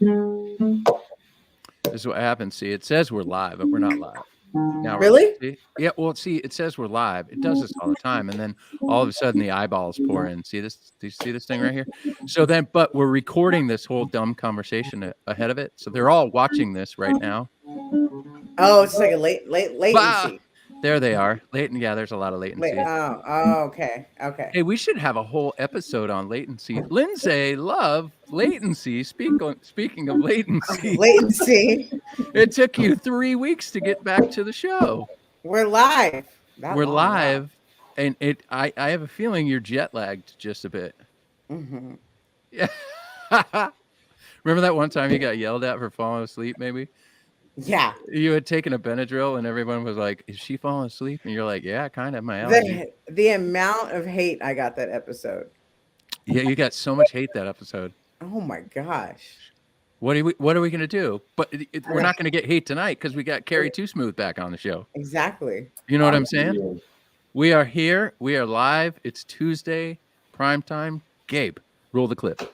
This is what happens. See, it says we're live, but we're not live. Now Really? See? Yeah, well, see, it says we're live. It does this all the time. And then all of a sudden the eyeballs pour in. See this? Do you see this thing right here? So then, but we're recording this whole dumb conversation ahead of it. So they're all watching this right now. Oh, it's like a latency. Bah! There they are. Yeah, there's a lot of latency. Okay. Hey, we should have a whole episode on latency. Lindsay, love latency. Speaking of latency. Latency. It took you 3 weeks to get back to the show. We're live. We're live, and I have a feeling you're jet lagged just a bit. Mm-hmm. Yeah. Remember that one time you got yelled at for falling asleep, maybe? Yeah. You had taken a Benadryl and everyone was like, is she falling asleep? And you're like, yeah, kind of, my allergy. The amount of hate I got that episode. Yeah, you got so much hate that episode. Oh my gosh. What are we going to do? But we're not going to get hate tonight because we got Carrie Too Smooth back on the show. Exactly. You know what I'm saying? We are here. We are live. It's Tuesday, Primetime. Gabe, roll the clip.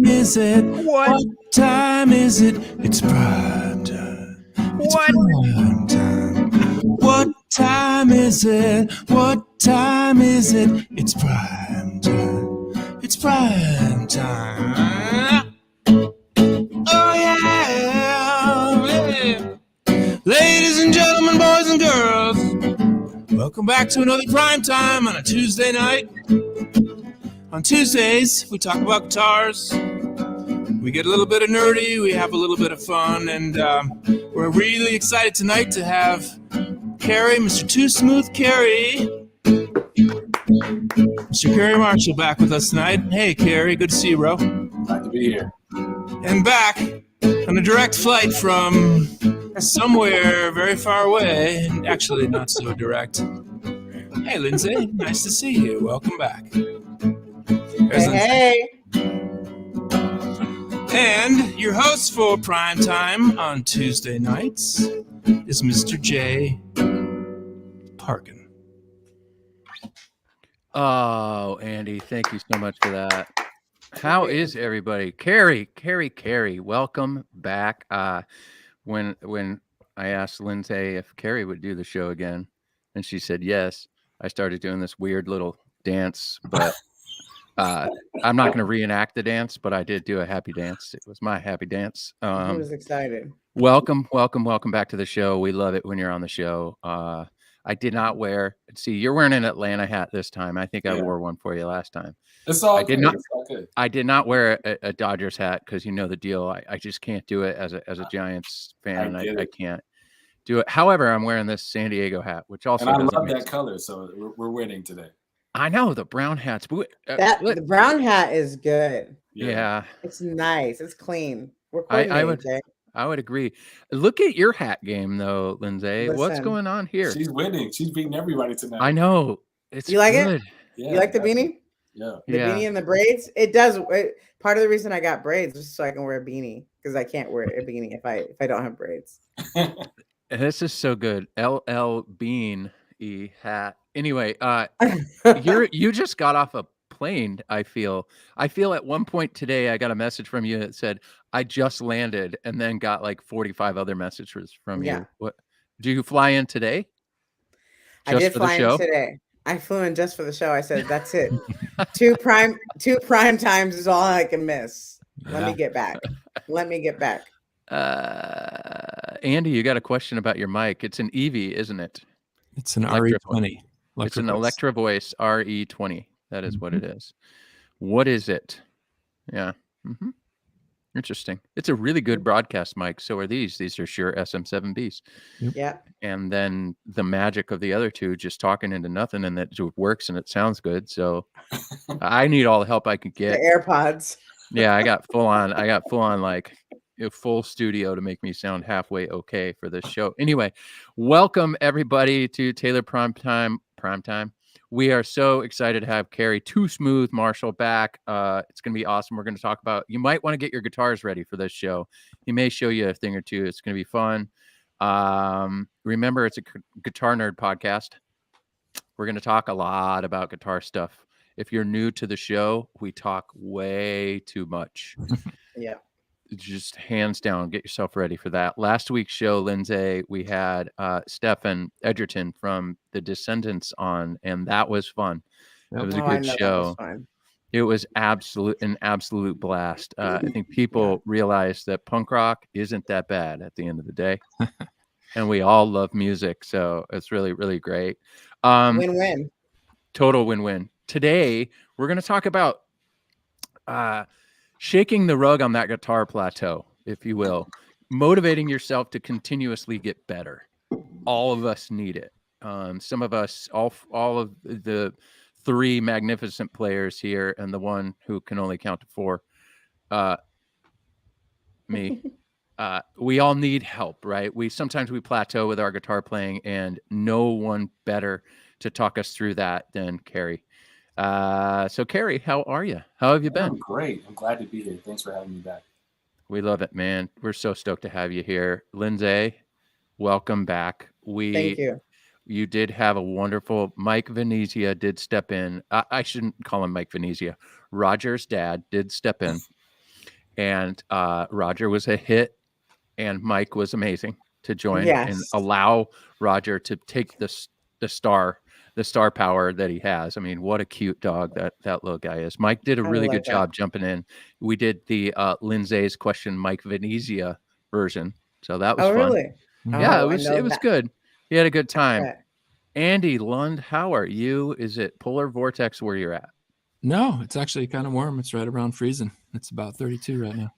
Is it? What time is it? It's prime time. It's prime time. What time is it? What time is it? It's prime time. It's prime time. Oh yeah. Ladies and gentlemen, boys and girls, welcome back to another prime time on a Tuesday night. On Tuesdays, we talk about guitars. We get a little bit of nerdy, we have a little bit of fun, and we're really excited tonight to have Carrie, Mr. Too Smooth Carrie, Mr. Carrie Marshall back with us tonight. Hey, Carrie, good to see you, bro. Glad to be here. And back on a direct flight from somewhere very far away, actually not so direct. Hey, Lindsay, nice to see you. Welcome back. Hey. And your host for Primetime on Tuesday nights is Mr. J. Parkin. Oh, Andy, thank you so much for that. How is everybody? Carrie, welcome back. When I asked Lindsay if Carrie would do the show again, and she said yes, I started doing this weird little dance, but I'm not going to reenact the dance, but I did do a happy dance. It was my happy dance. I was excited. Welcome back to the show. We love it when you're on the show. I did not wear. See, you're wearing an Atlanta hat this time. I think I wore one for you last time. It's all good. I did not wear a Dodgers hat because you know the deal. I just can't do it as a Giants fan. I can't do it. However, I'm wearing this San Diego hat, which also and I love that color. So we're winning today. I know the brown hats. The brown hat is good. Yeah, it's nice. It's clean. We're I would agree. Look at your hat game though, Lindsay. Listen, what's going on here? She's winning. She's beating everybody tonight. I know. You like good. it? Yeah, you like the beanie? Yeah. The beanie and the braids. It does. Part of the reason I got braids is so I can wear a beanie because I can't wear a beanie if I don't have braids. This is so good. LL Bean E hat. Anyway, you just got off a plane. I feel at one point today I got a message from you that said I just landed, and then got like 45 other messages from you. What do you fly in today? I did fly in today. I flew in just for the show. I said that's it. two prime times is all I can miss. Let me get back. Andy, you got a question about your mic. It's an Evie, isn't it? It's an RE20. It's an Electro Voice RE20. That is what it is. What is it? Yeah. Mm-hmm. Interesting. It's a really good broadcast mic. So are these. These are Shure SM7Bs. Yeah. And then the magic of the other two, just talking into nothing, and that works and it sounds good. So I need all the help I can get. The AirPods. Yeah, I got full on like a full studio to make me sound halfway okay for this show. Anyway, welcome everybody to Taylor Primetime. We are so excited to have Carrie Too Smooth Marshall back. It's going to be awesome. We're going to talk about, you might want to get your guitars ready for this show. He may show you a thing or two. It's going to be fun. Remember, it's a guitar nerd podcast. We're going to talk a lot about guitar stuff. If you're new to the show, we talk way too much. Yeah. Just hands down, get yourself ready for that. Last week's show, Lindsay, we had Stefan Edgerton from The Descendants on, and that was fun. It was a good show. It was an absolute blast. I think people realize that punk rock isn't that bad at the end of the day. And we all love music, so it's really, really great. Win-win. Total win-win. Today, we're going to talk about shaking the rug on that guitar plateau, if you will, motivating yourself to continuously get better. All of us need it. Some of us, all of the three magnificent players here, and the one who can only count to four, me. We all need help, right? Sometimes we plateau with our guitar playing, and no one better to talk us through that than Carrie. So Carrie, how are you? How have you been? I'm great. I'm glad to be here. Thanks for having me back. We love it, man. We're so stoked to have you here. Lindsay, welcome back. Thank you. You did have a wonderful, Mike Venezia did step in. I shouldn't call him Mike Venezia. Roger's dad did step in, and Roger was a hit, and Mike was amazing to join and allow Roger to take the star power that he has. I mean, what a cute dog that little guy is. Mike did a really good job jumping in. We did the Lindsay's question, Mike Venezia version. So that was fun. Really? Yeah, it was good. He had a good time. Okay. Andy Lund, how are you? Is it polar vortex where you're at? No, it's actually kind of warm. It's right around freezing. It's about 32 right now.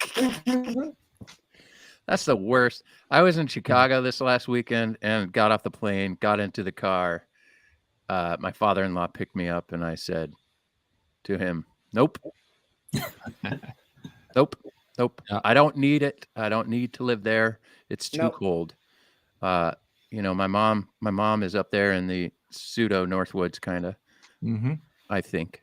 That's the worst. I was in Chicago this last weekend and got off the plane, got into the car. My father-in-law picked me up, and I said to him, nope. Nope. Yeah. I don't need it. I don't need to live there. It's too cold. My mom is up there in the pseudo Northwoods kind of, I think.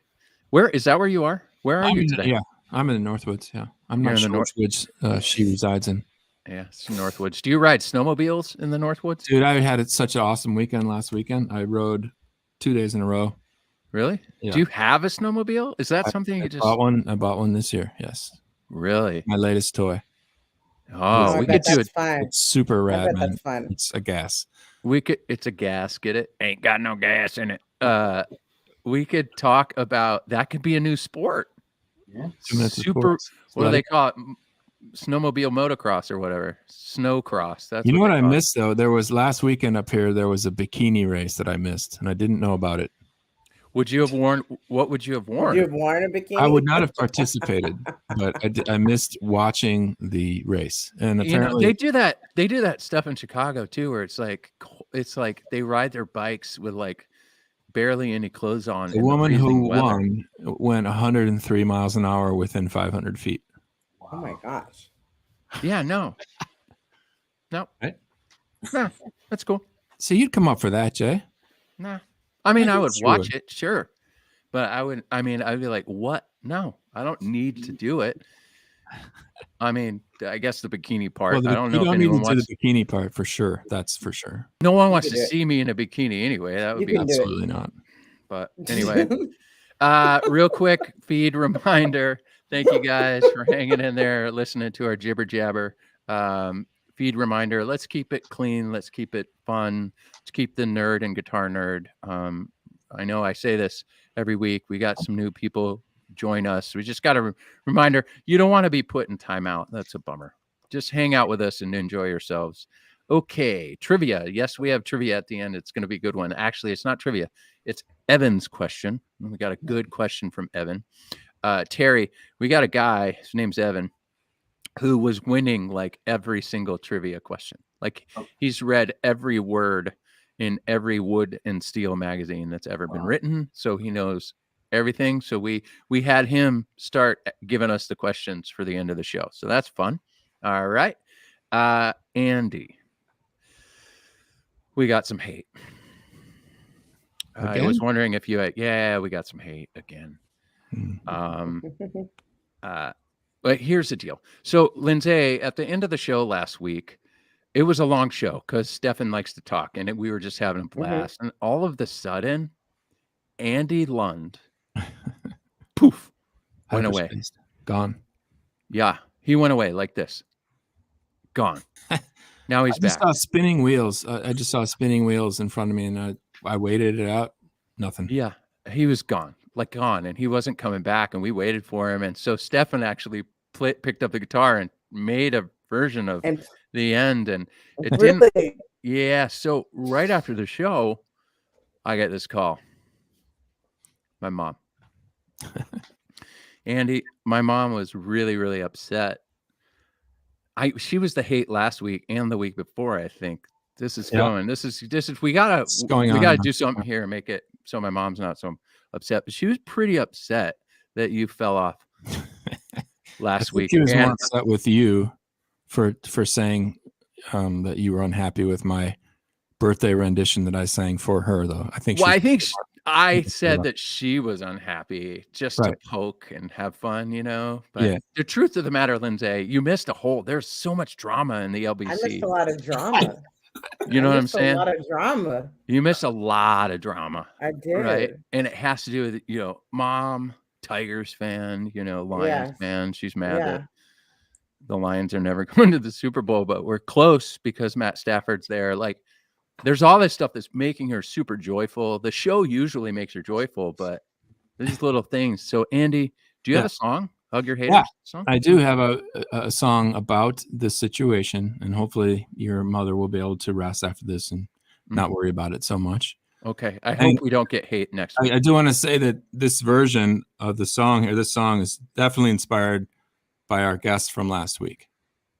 Where is that where you are? Where are you today? Yeah, I'm in the Northwoods. Yeah. I'm not sure which woods she resides in. Yeah, it's Northwoods. Do you ride snowmobiles in the Northwoods? Dude, I had such an awesome weekend last weekend. I rode 2 days in a row. Really? Yeah. Do you have a snowmobile? Is that something you just bought one? I bought one this year. Yes. Really? My latest toy. Oh, we could do it. It's super rad, man. That's fun. It's a gas. It's a gas. Get it? Ain't got no gas in it. We could talk about that. Could be a new sport. Yeah. Super. What do they call it? Snowmobile motocross or whatever. Snowcross. That's what I missed though. There was last weekend up here. There was a bikini race that I missed, and I didn't know about it. Would you have worn? What would you have worn? Would you have worn a bikini? I would not have participated, but I missed watching the race. And apparently they do that. They do that stuff in Chicago too, where it's like they ride their bikes with like barely any clothes on. The woman who won went 103 miles an hour within 500 feet. Wow. Oh my gosh. Yeah, no. Right? No, that's cool. So you'd come up for that, Jay? Nah. I mean, I would watch it, sure. But I'd be like, what? No, I don't need to do it. I mean, I guess the bikini part. Well, I don't know if anyone wants the bikini part for sure. That's for sure. No one wants to see me in a bikini anyway. That would be absolutely not. But anyway, real quick feed reminder. Thank you guys for hanging in there, listening to our jibber jabber. Feed reminder. Let's keep it clean. Let's keep it fun. Let's keep the nerd and guitar nerd. I know I say this every week. We got some new people join us. We just got a reminder. You don't want to be put in timeout. That's a bummer. Just hang out with us and enjoy yourselves. Okay. Trivia. Yes, we have trivia at the end. It's going to be a good one. Actually, it's not trivia. It's Evan's question. We got a good question from Evan. Terry, we got a guy, his name's Evan, who was winning like every single trivia question. Like he's read every word in every Wood&Steel magazine that's ever been written. So he knows everything. So we had him start giving us the questions for the end of the show. So that's fun. All right. Andy, we got some hate. I was wondering if you had, we got some hate again. But here's the deal. So, Lindsay, at the end of the show last week, it was a long show because Stefan likes to talk, and we were just having a blast. And all of the sudden, Andy Lund, poof, went away. Gone. Yeah, he went away like this. Gone. Now he's back. I just saw spinning wheels in front of me, and I waited it out. Nothing. Yeah, he was gone, and he wasn't coming back, and we waited for him. And so Stefan actually picked up the guitar and made a version of the end, and it didn't. Yeah, so right after the show, I get this call. My mom. Andy, my mom was really, really upset. She was the hate last week and the week before, I think. This is going. This is we gotta do something here and make it so my mom's not so upset. But she was pretty upset that you fell off last week. She was more upset with you for saying that you were unhappy with my birthday rendition that I sang for her, though. I said that she was unhappy just to poke and have fun, But the truth of the matter, Lindsay, you missed there's so much drama in the LBC. I missed a lot of drama. You know what I'm saying? A lot of drama. You missed a lot of drama. I did. Right? And it has to do with, mom, Tigers fan, Lions fan. She's mad that the Lions are never going to the Super Bowl, but we're close because Matt Stafford's there. Like, there's all this stuff that's making her super joyful. The show usually makes her joyful, but these little things. So, Andy, do you have a song? Hug Your Haters song? I do have a song about this situation, and hopefully your mother will be able to rest after this and not worry about it so much. Okay. I hope we don't get hate next week. I do want to say that this version of the song, or this song, is definitely inspired by our guest from last week.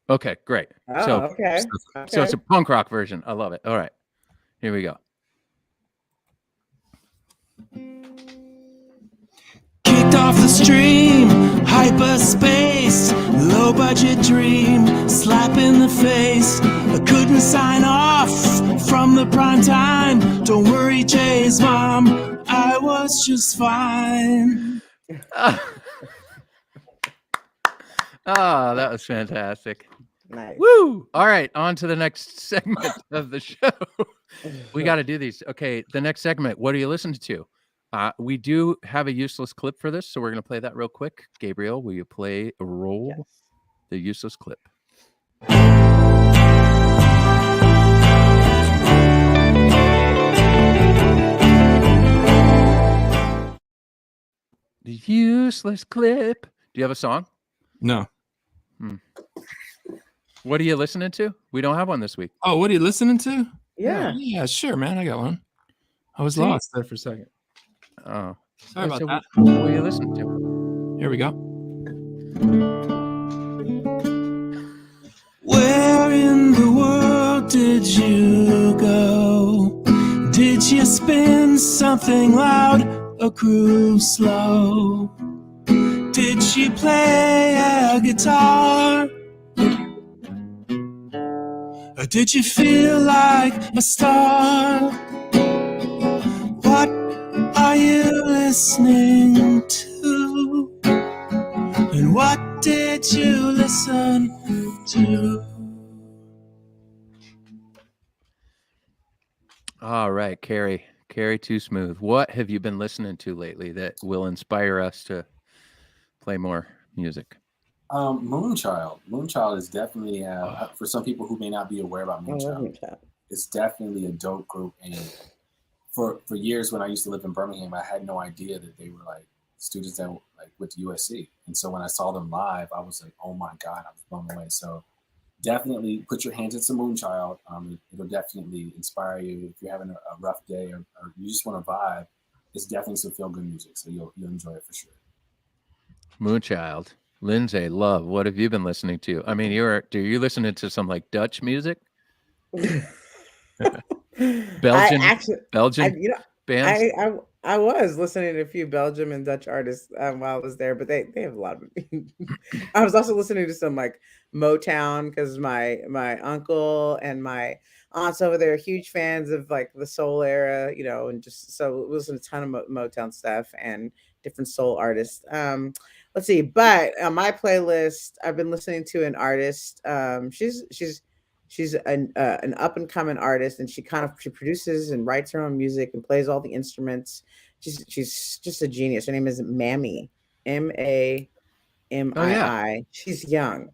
Okay, great. Okay. So it's a punk rock version. I love it. All right. Here we go. Kicked off the stream, hyperspace, low budget dream, slap in the face. I couldn't sign off from the prime time. Don't worry, Jay's mom, I was just fine. That was fantastic. Nice. Woo! All right, on to the next segment of the show. We got to do these. Okay, the next segment. What are you listening to? We do have a useless clip for this, so we're going to play that real quick. Gabriel, will you roll the useless clip? The useless clip. Do you have a song? No. What are you listening to? We don't have one this week. Oh, what are you listening to? Yeah. Yeah, sure, man. I got one. I was lost there for a second. Oh. Sorry about that. What are you listening to? Here we go. Where in the world did you go? Did you spin something loud or cruise slow? Did she play a guitar? Or did you feel like a star? What are you listening to? And what did you listen to? All right, Carrie. Carrie Too Smooth. What have you been listening to lately that will inspire us to play more music? Moonchild. Moonchild is definitely for some people who may not be aware about Moonchild. It's definitely a dope group, and for years when I used to live in Birmingham, I had no idea that they were like students that went to USC. And so when I saw them live, I was like, oh my God, I was blown away. So definitely put your hands into Moonchild. It'll definitely inspire you if you're having a rough day or you just want to vibe. It's definitely some feel good music, so you'll enjoy it for sure. Moonchild. Lindsay, love, what have you been listening to? I mean, do you listening to some like Dutch music? Belgian Belgian bands? I was listening to a few Belgium and Dutch artists while I was there, but they have a lot of. I was also listening to some like Motown because my uncle and my aunts over there are huge fans of like the soul era, and just so we listen to a ton of Motown stuff and different soul artists. Let's see, but on my playlist, I've been listening to an artist. She's an up and coming artist, and she produces and writes her own music and plays all the instruments. She's just a genius. Her name is Mammy, Mamii. Oh, yeah. She's young,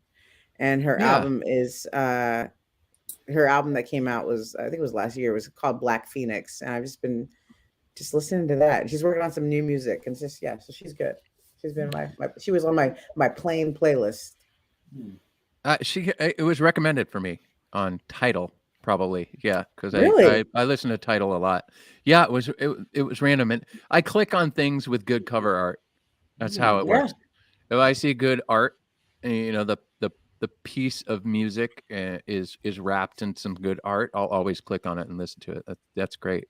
and her album is her album that came out was, I think it was last year, was called Black Phoenix, and I've just been listening to that. She's working on some new music, and so she's good. She's been she was on my plain playlist. It was recommended for me on Tidal, probably. Yeah, because really? I listen to Tidal a lot. Yeah, it was random, and I click on things with good cover art. That's how it works. If I see good art, the piece of music is wrapped in some good art, I'll always click on it and listen to it. That's great.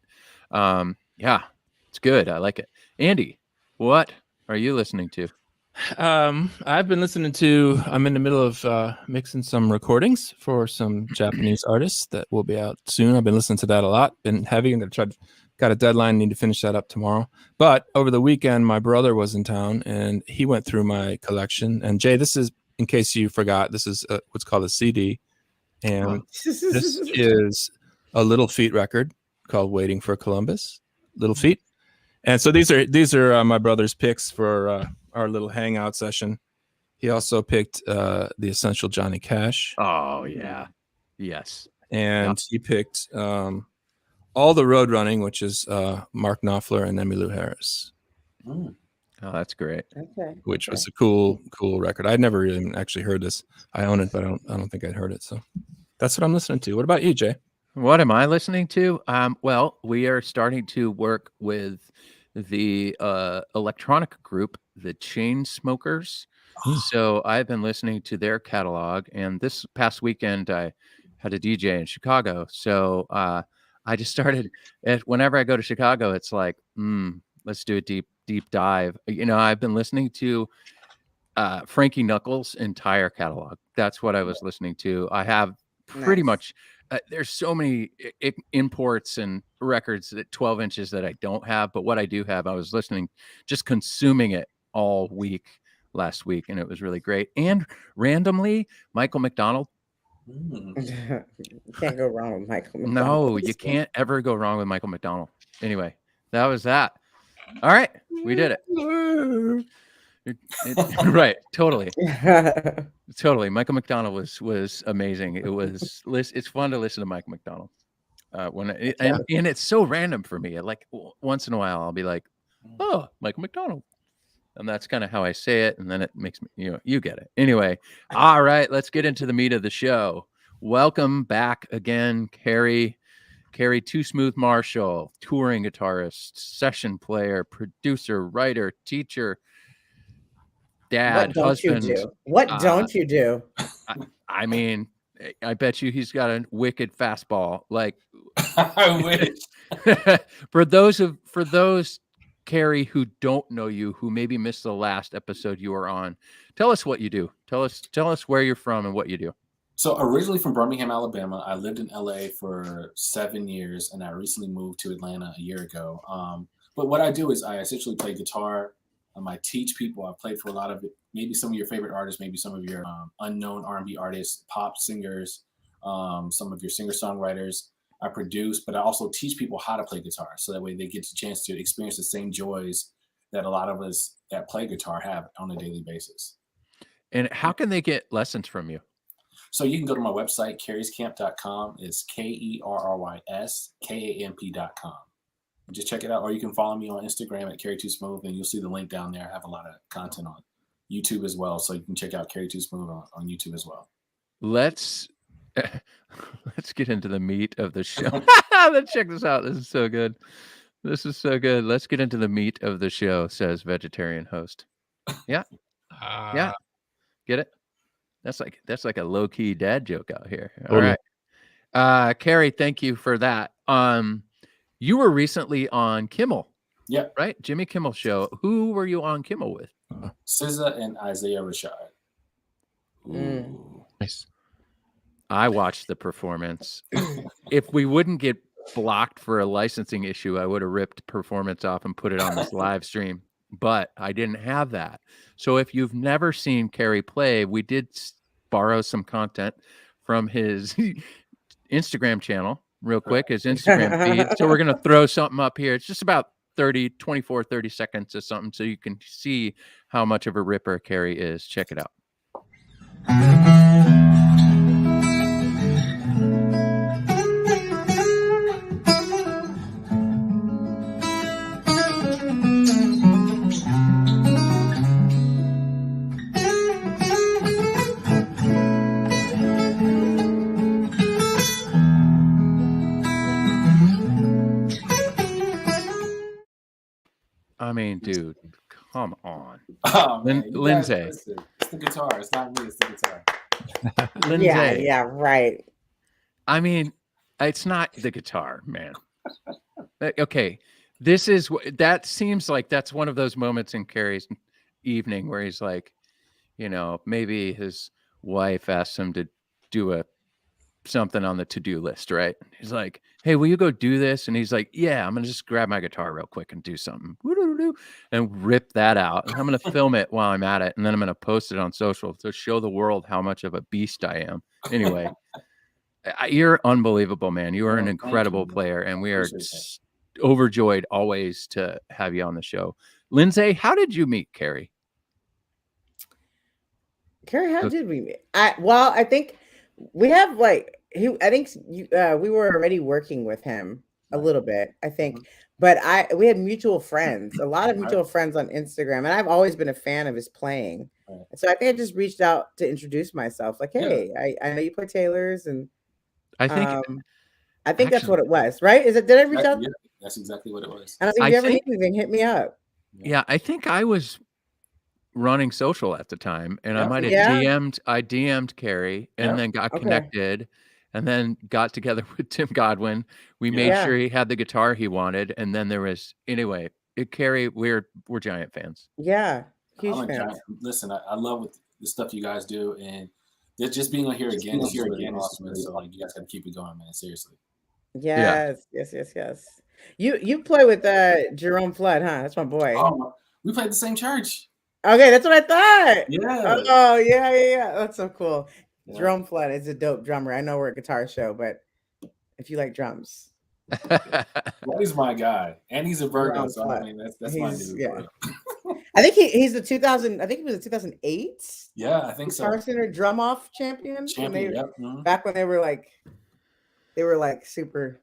Yeah, it's good. I like it. Andy, what are you listening to? I've been listening to. I'm in the middle of mixing some recordings for some Japanese artists that will be out soon. I've been listening to that a lot. Been heavy. I'm gonna got a deadline. Need to finish that up tomorrow. But over the weekend, my brother was in town and he went through my collection. And Jay, this is, in case you forgot, this is what's called a CD, and this is a Little Feat record called "Waiting for Columbus." Little Feat. And so these are my brother's picks for our little hangout session. He also picked the Essential Johnny Cash. Oh yeah, yes. And he picked All the Road Running, which is Mark Knopfler and Emmylou Harris. Oh, that's great. Okay. Which was a cool record. I'd never even actually heard this. I own it, but I don't think I'd heard it. So that's what I'm listening to. What about you, Jay? What am I listening to? Well, we are starting to work with the electronic group, the Chainsmokers. So I've been listening to their catalog, and this past weekend I had a DJ in Chicago. So I just started. Whenever I go to Chicago, it's like, let's do a deep dive. I've been listening to Frankie Knuckles' entire catalog. That's what I was listening to. I have pretty much. There's so many imports and records at 12 inches that I don't have, but what I do have, I was listening, just consuming it all week last week, and it was really great. And randomly, Michael McDonald. You can't go wrong with Michael McDonald. No, you can't ever go wrong with Michael McDonald. Anyway, that was that. All right, we did it. Right, totally. Michael McDonald was amazing. It's fun to listen to Michael McDonald and it's so random for me. Like once in a while I'll be like, oh, Michael McDonald, and that's kind of how I say it, and then it makes me, you get it. Anyway, all right, let's get into the meat of the show. Welcome back again, Carrie Too Smooth Marshall, touring guitarist, session player, producer, writer, teacher, dad, husband. What don't you do? I mean, I bet you he's got a wicked fastball. Like, I wish. For those Carrie who don't know you, who maybe missed the last episode you were on, tell us what you do. Tell us where you're from and what you do. So originally from Birmingham, Alabama. I lived in LA for 7 years, and I recently moved to Atlanta a year ago. But what I do is I essentially play guitar. I teach people. I've played for a lot of maybe some of your favorite artists, maybe some of your unknown R&B artists, pop singers, some of your singer-songwriters. I produce, but I also teach people how to play guitar, so that way they get the chance to experience the same joys that a lot of us that play guitar have on a daily basis. And how can they get lessons from you? So you can go to my website, kerryscamp.com. It's KerrysCamp.com. Just check it out, or you can follow me on Instagram at Carrie Too Smooth, and you'll see the link down there. I have a lot of content on YouTube as well, so you can check out Carrie Too Smooth on YouTube as well. Let's get into the meat of the show. Let's check this out. This is so good. Let's get into the meat of the show, says vegetarian host. Yeah. Yeah. Get it? That's like a low-key dad joke out here. All right. Carrie, thank you for that. You were recently on Kimmel. Yeah. Right? Jimmy Kimmel Show. Who were you on Kimmel with? SZA and Isaiah Rashad. Ooh. Nice. I watched the performance. If we wouldn't get blocked for a licensing issue, I would have ripped performance off and put it on this live stream. But I didn't have that. So if you've never seen Carrie play, we did borrow some content from his Instagram channel real quick, his Instagram feed. So we're going to throw something up here. It's just about 30 seconds or something, so you can see how much of a ripper Carrie is. Check it out. I mean, dude, come on. Oh, man. Lindsay. It's the guitar. It's not me. It's the guitar. Lindsay. Yeah, right. I mean, it's not the guitar, man. Okay. That seems like that's one of those moments in Carrie's evening where he's like, maybe his wife asked him to do something on the to-do list, right? He's like, hey, will you go do this? And he's like, yeah, I'm gonna just grab my guitar real quick and do something and rip that out, and I'm gonna film it while I'm at it, and then I'm gonna post it on social to show the world how much of a beast I am. Anyway, you're unbelievable, man. You are an incredible player, and we are overjoyed always to have you on the show. Lindsay, how did you meet Carrie? Carrie, how did we meet? I think we have we were already working with him a little bit, I think, but we had mutual friends, a lot of mutual friends on Instagram, and I've always been a fan of his playing. So I think I just reached out to introduce myself, like, hey, I know you play Taylor's, and I think that's what it was, right? Did I reach out? Yeah, that's exactly what it was. And I was like, if you ever need anything, hit me up. Yeah, I think I was running social at the time, and I might have DM'd Carrie, and then got connected, and then got together with Tim Godwin. We made sure he had the guitar he wanted, and then there was Carrie. We're giant fans. Yeah, huge fans. Listen, I love the stuff you guys do, and just being on here again is really awesome. So you guys got to keep it going, man. Seriously. Yes. You play with Jerome Flood, huh? That's my boy. Oh, we played the same church. Okay, that's what I thought. Yeah. Oh, yeah. That's so cool. Yeah. Jerome Flood is a dope drummer. I know we're a guitar show, but if you like drums. Well, he's my guy. And he's a Virgo, so I mean that's my dude. Yeah. I think he's the 2000, I think he was the 2008. Yeah, I think so. Guitar Center drum off champion. Back when they were like super,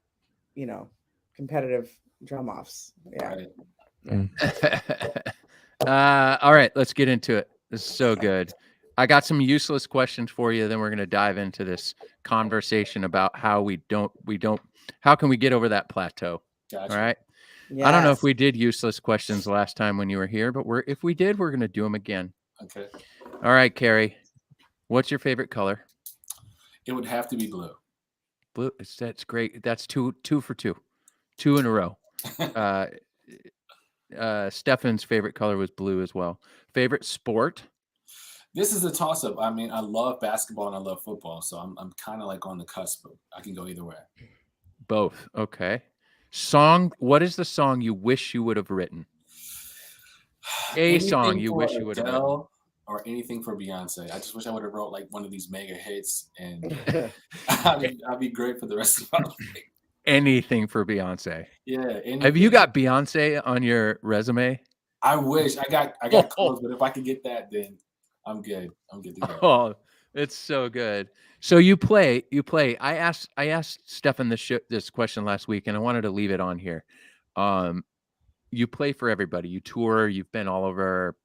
competitive drum offs. Yeah. Right. All right, let's get into it. This is so good. I got some useless questions for you. Then we're going to dive into this conversation about how how can we get over that plateau? Gotcha. All right. Yes. I don't know if we did useless questions last time when you were here, but if we did, we're going to do them again. Okay. All right, Carrie, what's your favorite color? It would have to be blue. Blue. That's great. That's two for two in a row. Stefan's favorite color was blue as well. Favorite sport? This is a toss-up. I mean, I love basketball and I love football, so I'm kind of like on the cusp. I can go either way. Both. Okay. Song. What is the song you wish you would have written? Song you wish you would have written. Or anything for Beyonce. I just wish I would have wrote like one of these mega hits, and I'd be great for the rest of my life. Anything for Beyonce. Yeah. Anything. Have you got Beyonce on your resume? I wish I got close, but if I could get that, then I'm good. I'm good to go. Oh, it's so good. So you play. I asked Stefan this question last week, and I wanted to leave it on here. You play for everybody. You tour. You've been all over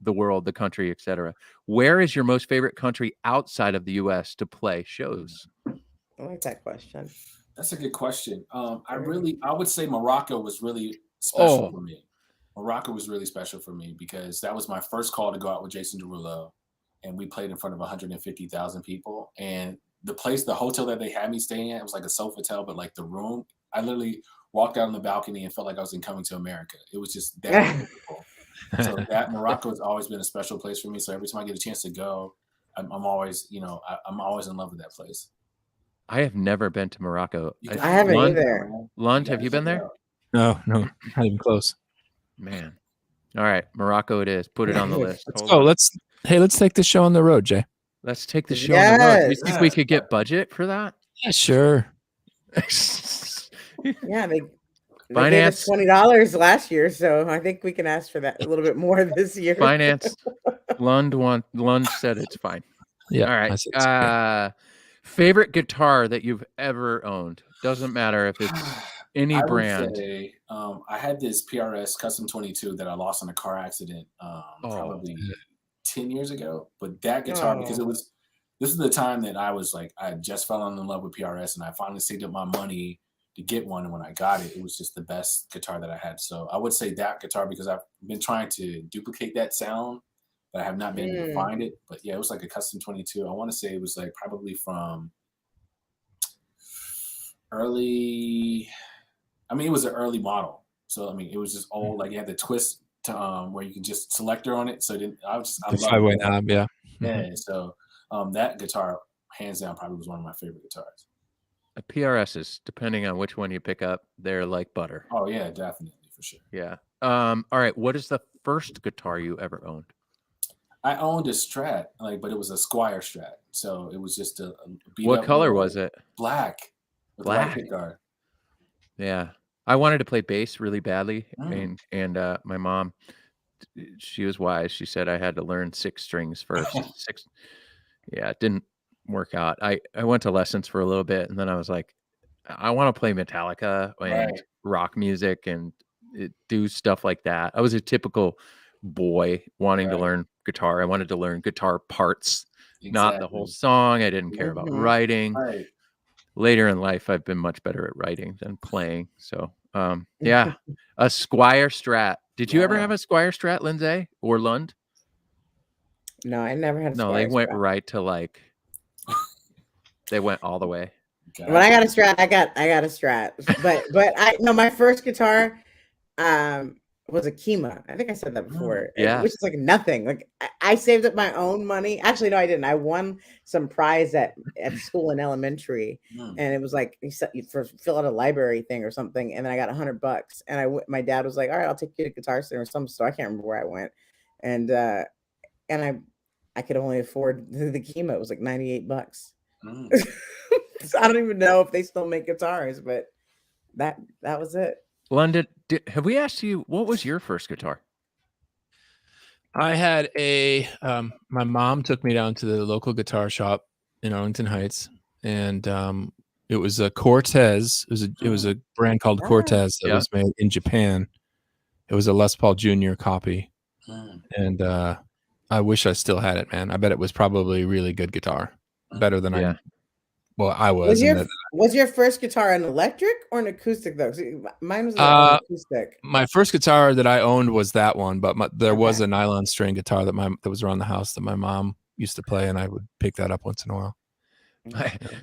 the world, the country, etc. Where is your most favorite country outside of the U.S. to play shows? I like that question. That's a good question. I would say Morocco was really special for me. Morocco was really special for me because that was my first call to go out with Jason Derulo, and we played in front of 150,000 people. And the hotel that they had me staying at, it was like a Sofitel, but like the room, I literally walked out on the balcony and felt like I was in Coming to America. It was just that beautiful. So that Morocco has always been a special place for me. So every time I get a chance to go, I'm always, I'm always in love with that place. I have never been to Morocco. I haven't either. Lund, have you been there? No, not even close. Man. All right, Morocco it is. Put it on the list. Let's take this show on the road, Jay. Let's take the show on the road. Do you think we could get budget for that? Yeah, sure. Yeah, they gave us $20 last year, so I think we can ask for that a little bit more this year. Finance. Lund said it's fine. Yeah. All right. Favorite guitar that you've ever owned? Doesn't matter if it's any brand. Would say, I had this PRS Custom 22 that I lost in a car accident probably 10 years ago. But that guitar, because this is the time that I was like, I had just fallen in love with PRS, and I finally saved up my money to get one. And when I got it, it was just the best guitar that I had. So I would say that guitar, because I've been trying to duplicate that sound, but I have not been able to find it. But yeah, it was like a Custom 22. I want to say it was like probably from early. I mean, it was an early model. So I mean, it was just old. Like you had the twist to where you can just select her on it. So I love it. Yeah. Yeah. So that guitar, hands down, probably was one of my favorite guitars. PRSs, depending on which one you pick up, they're like butter. Oh yeah, definitely, for sure. Yeah. All right. What is the first guitar you ever owned? I owned a Strat, but it was a Squire Strat. So it was just a beat What up color model. was it? Black. With Black. white pickguard. Yeah. I wanted to play bass really badly. And my mom, she was wise. She said I had to learn 6 strings first. 6. Yeah, it didn't work out. I went to lessons for a little bit, and then I was like, I want to play Metallica and rock music and do stuff like that. I was a typical boy wanting to learn guitar. I wanted to learn guitar parts, not the whole song. I didn't care about writing. Right. Later in life, I've been much better at writing than playing. So, yeah, a Squire Strat. Did you ever have a Squire Strat, Lindsay or Lund? No, I never had a Squire. No, they went right to they went all the way. When I got a Strat, I got a Strat. But my first guitar was a Kima. I think I said that before. Yeah. Which is like nothing. Like I saved up my own money. Actually, no, I didn't. I won some prize at school in elementary, and it was like for fill out a library thing or something. And then I got $100, and my dad was like, "All right, I'll take you to Guitar Center or some store." I can't remember where I went, and I could only afford the Kima. It was like $98. So I don't even know if they still make guitars, but that was it. London, have we asked you what was your first guitar? I had my mom took me down to the local guitar shop in Arlington Heights, and it was a Cortez. It was a brand called Cortez that was made in Japan. It was a Les Paul Jr. copy, and I wish I still had it, man. I bet it was probably a really good guitar, better than I was. Was your first guitar an electric or an acoustic though? Mine was an acoustic. My first guitar that I owned was that one, but there was a nylon string guitar that was around the house that my mom used to play, and I would pick that up once in a while.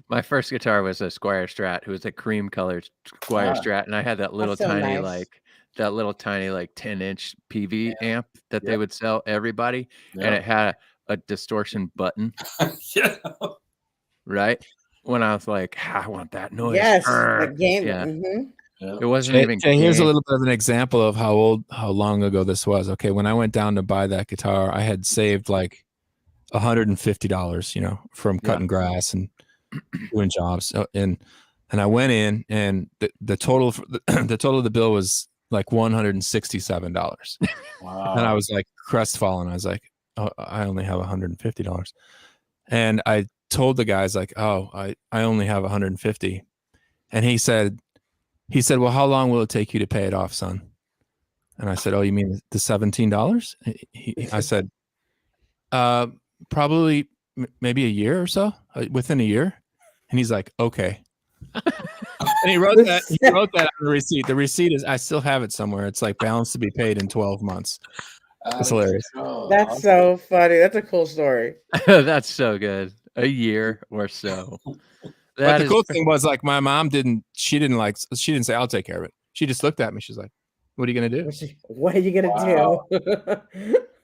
My first guitar was a Squire Strat. It was a cream colored Squire Strat, and I had that little tiny 10-inch PV amp that they would sell everybody, and it had a distortion button. Right. When I was like, I want that noise. Yes, that game. Yeah. Mm-hmm. It wasn't even. Here's a little bit of an example of how long ago this was. Okay, when I went down to buy that guitar, I had saved like $150, from cutting grass and doing jobs. And I went in, and the total of the bill was like $167. Wow. And I was like crestfallen. I was like, oh, I only have $150. And I told the guys like, oh, I only have 150. And he said, well, how long will it take you to pay it off, son? And I said, oh, you mean the $17? I said, probably maybe a year or so, within a year. And he's like, okay. And he wrote that on the receipt. The receipt I still have it somewhere. It's like balance to be paid in 12 months. It's hilarious. That's so funny. That's a cool story. That's so good. A year or so. But the cool thing was, like, my mom didn't say, I'll take care of it. She just looked at me. She's like, "What are you gonna do?" What are you gonna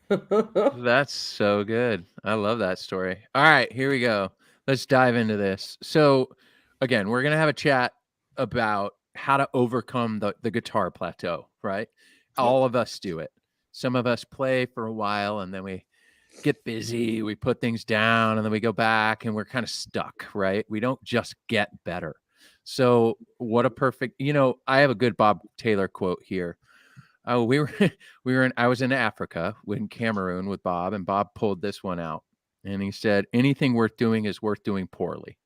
do? That's so good. I love that story. All right, here we go. Let's dive into this. So, again, we're gonna have a chat about how to overcome the guitar plateau. Right? All of us do it. Some of us play for a while and then we get busy, we put things down, and then we go back and we're kind of stuck, right? We don't just get better. So, what a perfect, I have a good Bob Taylor quote here. Oh, I was in Africa in Cameroon with Bob, and Bob pulled this one out. And he said, anything worth doing is worth doing poorly.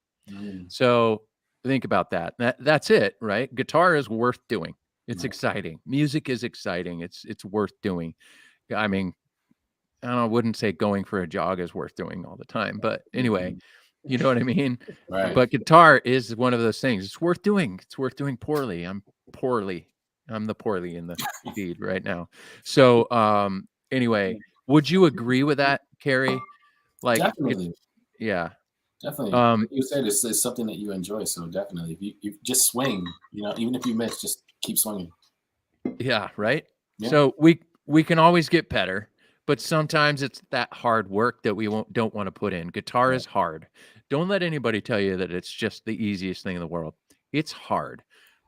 So think about that. That's it, right? Guitar is worth doing. It's exciting. Music is exciting. It's worth doing. I mean, I wouldn't say going for a jog is worth doing all the time, but anyway, you know what I mean? Right. But guitar is one of those things. It's worth doing. It's worth doing poorly. I'm the poorly in the feed right now. So anyway, would you agree with that, Carrie? Like, definitely. Yeah. Definitely. Like you said, it's something that you enjoy. So definitely, if you just swing, even if you miss, just keep swinging. Yeah. Right. Yeah. So we can always get better, but sometimes it's that hard work that we don't want to put in. Guitar is hard. Don't let anybody tell you that it's just the easiest thing in the world. It's hard.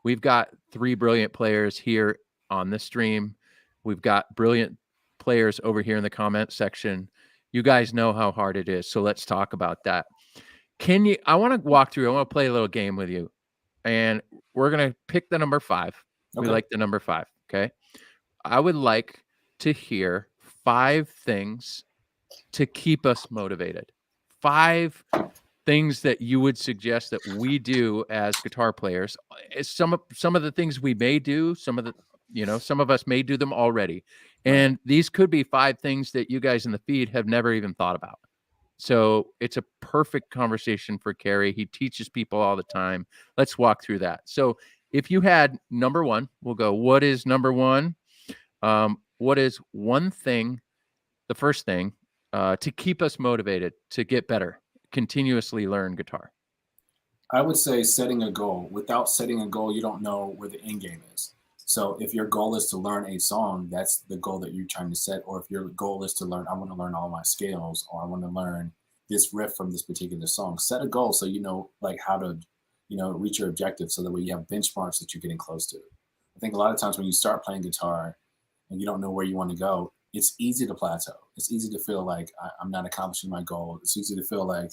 We've got 3 brilliant players here on the stream. We've got brilliant players over here in the comment section. You guys know how hard it is. So let's talk about that. I want to walk through. I want to play a little game with you. And we're going to pick the number 5. Okay. We like the number 5. Okay. I would like to hear 5 things to keep us motivated. 5 things that you would suggest that we do as guitar players. Some of the things we may do, some of us may do them already. And these could be 5 things that you guys in the feed have never even thought about. So it's a perfect conversation for Carrie. He teaches people all the time. Let's walk through that. So if you had number 1, we'll go, what is number 1? What is one thing, the first thing, to keep us motivated to get better, continuously learn guitar? I would say setting a goal. Without setting a goal, you don't know where the end game is. So if your goal is to learn a song, that's the goal that you're trying to set. Or if your goal is to learn, I want to learn all my scales, or I want to learn this riff from this particular song. Set a goal so you know like how to, reach your objective, so that way you have benchmarks that you're getting close to. I think a lot of times when you start playing guitar and you don't know where you want to go, it's easy to plateau. It's easy to feel like I'm not accomplishing my goal. It's easy to feel like,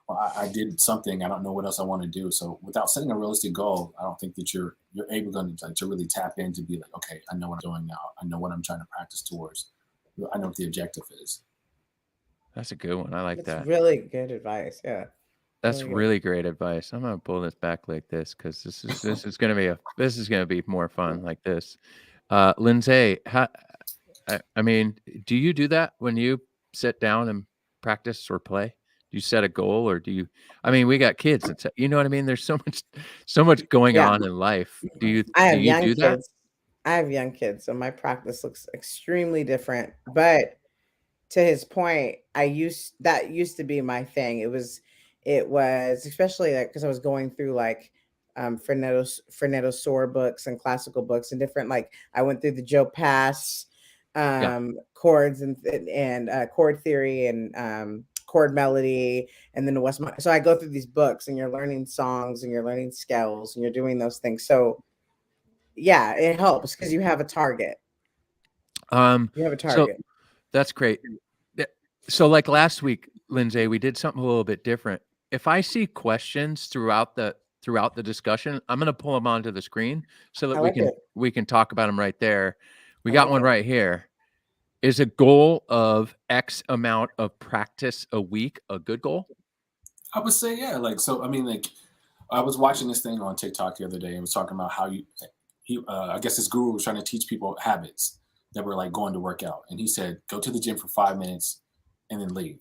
well, I did something. I don't know what else I want to do. So without setting a realistic goal, I don't think that you're able to really tap in to be like, okay, I know what I'm doing now. I know what I'm trying to practice towards. I know what the objective is. That's a good one. I like that. That's really good advice. Yeah. That's really great advice. I'm gonna pull this back like this because this is gonna be more fun like this. Lindsay, I mean, do you do that when you sit down and practice or play? Do you set a goal, or do you? I mean, we got kids. You know what I mean. There's so much going on in life. Do you? I have young do kids. that? I have young kids, so my practice looks extremely different. But to his point, that used to be my thing. It was especially like because I was going through like Fernando Soar books and classical books and different, like I went through the Joe Pass chords and chord theory and chord melody, and then the West. So I go through these books, and you're learning songs and you're learning scales and you're doing those things. So yeah, it helps because you have a target. You have a target. So that's great. So like last week, Lindsay, we did something a little bit different. If I see questions throughout the discussion, I'm going to pull them onto the screen so that we can talk about them right there. We got one right here. Is a goal of X amount of practice a week a good goal? I would say, yeah. Like, so, I mean, like, I was watching this thing on TikTok the other day and was talking about how I guess this guru was trying to teach people habits that were like going to work out. And he said, go to the gym for 5 minutes and then leave.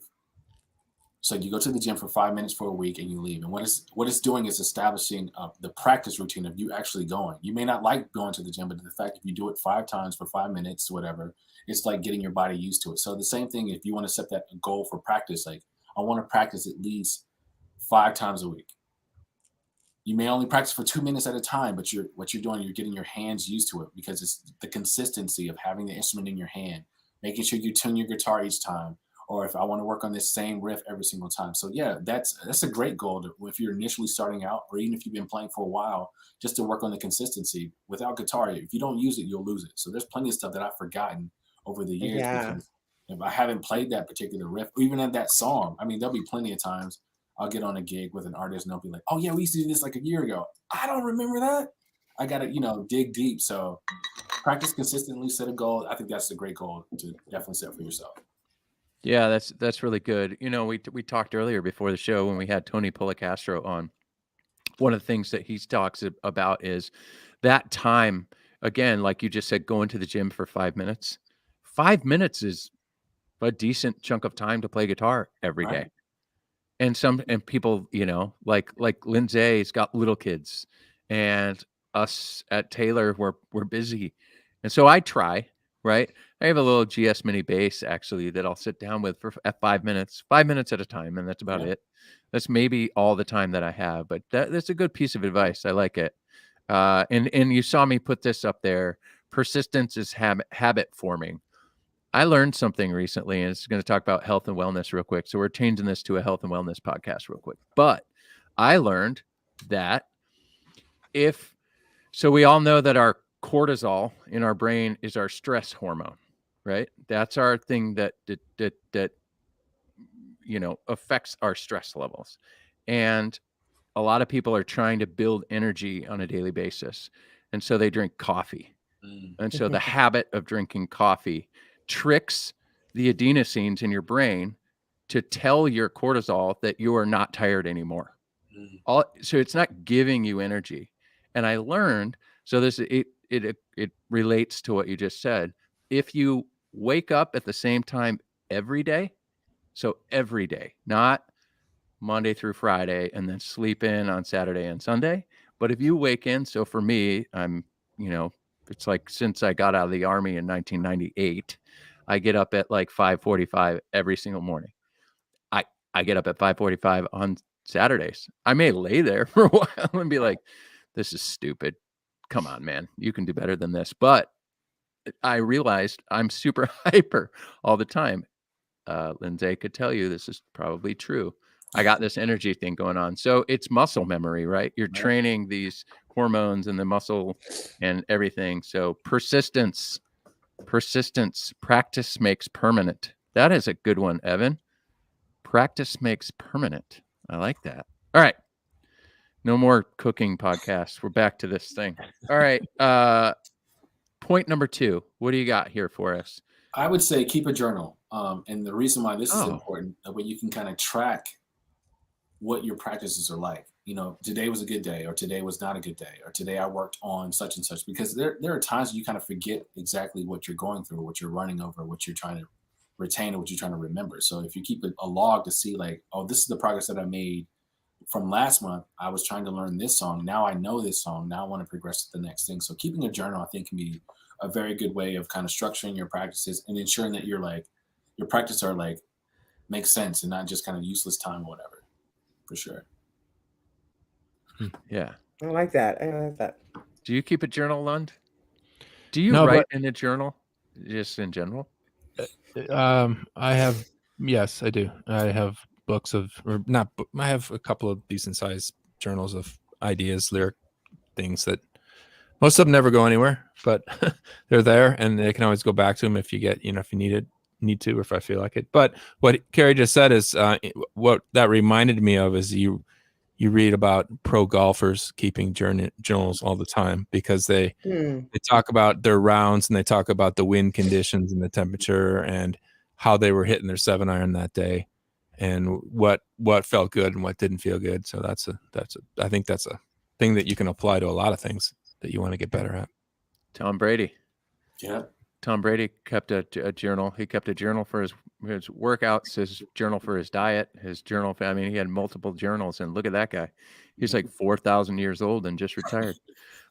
So you go to the gym for 5 minutes for a week and you leave. And what it's doing is establishing the practice routine of you actually going. You may not like going to the gym, but the fact if you do it 5 times for 5 minutes, whatever, it's like getting your body used to it. So the same thing, if you want to set that goal for practice, like I want to practice at least 5 times a week. you may only practice for 2 minutes at a time, but what you're doing, you're getting your hands used to it, because it's the consistency of having the instrument in your hand, making sure you tune your guitar each time, or if I want to work on this same riff every single time. So yeah, that's a great goal if you're initially starting out, or even if you've been playing for a while, just to work on the consistency. Without guitar, if you don't use it, you'll lose it. So there's plenty of stuff that I've forgotten over the years because if I haven't played that particular riff, or even at that song, I mean, there'll be plenty of times I'll get on a gig with an artist and they'll be like, oh yeah, we used to do this like a year ago. I don't remember that. I got to, dig deep. So practice consistently, set a goal. I think that's a great goal to definitely set for yourself. Yeah, that's really good. We talked earlier before the show when we had Tony Policastro on. One of the things that he talks about is that time, again, like you just said, going to the gym for 5 minutes. 5 minutes is a decent chunk of time to play guitar every day. And people, like Lindsay's got little kids, and us at Taylor, we're busy. And so I try, right? I have a little GS mini bass actually that I'll sit down with at 5 minutes at a time. And that's about it. That's maybe all the time that I have, but that's a good piece of advice. I like it. And you saw me put this up there. Persistence is habit forming. I learned something recently, and it's going to talk about health and wellness real quick. So we're changing this to a health and wellness podcast real quick. But I learned that so we all know that our cortisol in our brain is our stress hormone, right? That's our thing that affects our stress levels. And a lot of people are trying to build energy on a daily basis. And so they drink coffee. And so the habit of drinking coffee tricks the adenosines in your brain to tell your cortisol that you are not tired anymore. So it's not giving you energy. And I learned, so it relates to what you just said. If you wake up at the same time every day, so every day, not Monday through Friday and then sleep in on Saturday and Sunday, but if you wake in, so for me, I'm, it's like since I got out of the Army in 1998, I get up at like 5:45 every single morning. I get up at 5:45 on Saturdays. I may lay there for a while and be like, this is stupid. Come on, man. You can do better than this. But I realized I'm super hyper all the time. Lindsay could tell you this is probably true. I got this energy thing going on. So it's muscle memory, right? You're training these hormones and the muscle and everything. So persistence, practice makes permanent. That is a good one, Evan. Practice makes permanent. I like that. All right. No more cooking podcasts. We're back to this thing. All right. Point number 2. What do you got here for us? I would say keep a journal. And the reason why this is important, that way you can kind of track what your practices are like. Today was a good day, or today was not a good day, or today I worked on such and such, because there are times you kind of forget exactly what you're going through, what you're running over, what you're trying to retain, or what you're trying to remember. So if you keep a log to see like, oh, this is the progress that I made from last month. I was trying to learn this song. Now I know this song. Now I want to progress to the next thing. So keeping a journal, I think, can be a very good way of kind of structuring your practices and ensuring that your practice are like make sense and not just kind of useless time or whatever. For sure. Yeah. I like that. Do you keep a journal, Lund? Do you write in a journal just in general? Yes, I do. I have I have a couple of decent sized journals of ideas, lyric things that most of them never go anywhere, but they're there and they can always go back to them if you get, if you need to, or if I feel like it. But what Carrie just said is what that reminded me of is you read about pro golfers keeping journals all the time, because they talk about their rounds and they talk about the wind conditions and the temperature and how they were hitting their 7-iron that day and what felt good and what didn't feel good. So I think that's a thing that you can apply to a lot of things that you want to get better at. Tom Brady. Yeah. Tom Brady kept a journal. He kept a journal for his workouts, his journal for his diet, his journal. He had multiple journals, and look at that guy. He's like 4,000 years old and just retired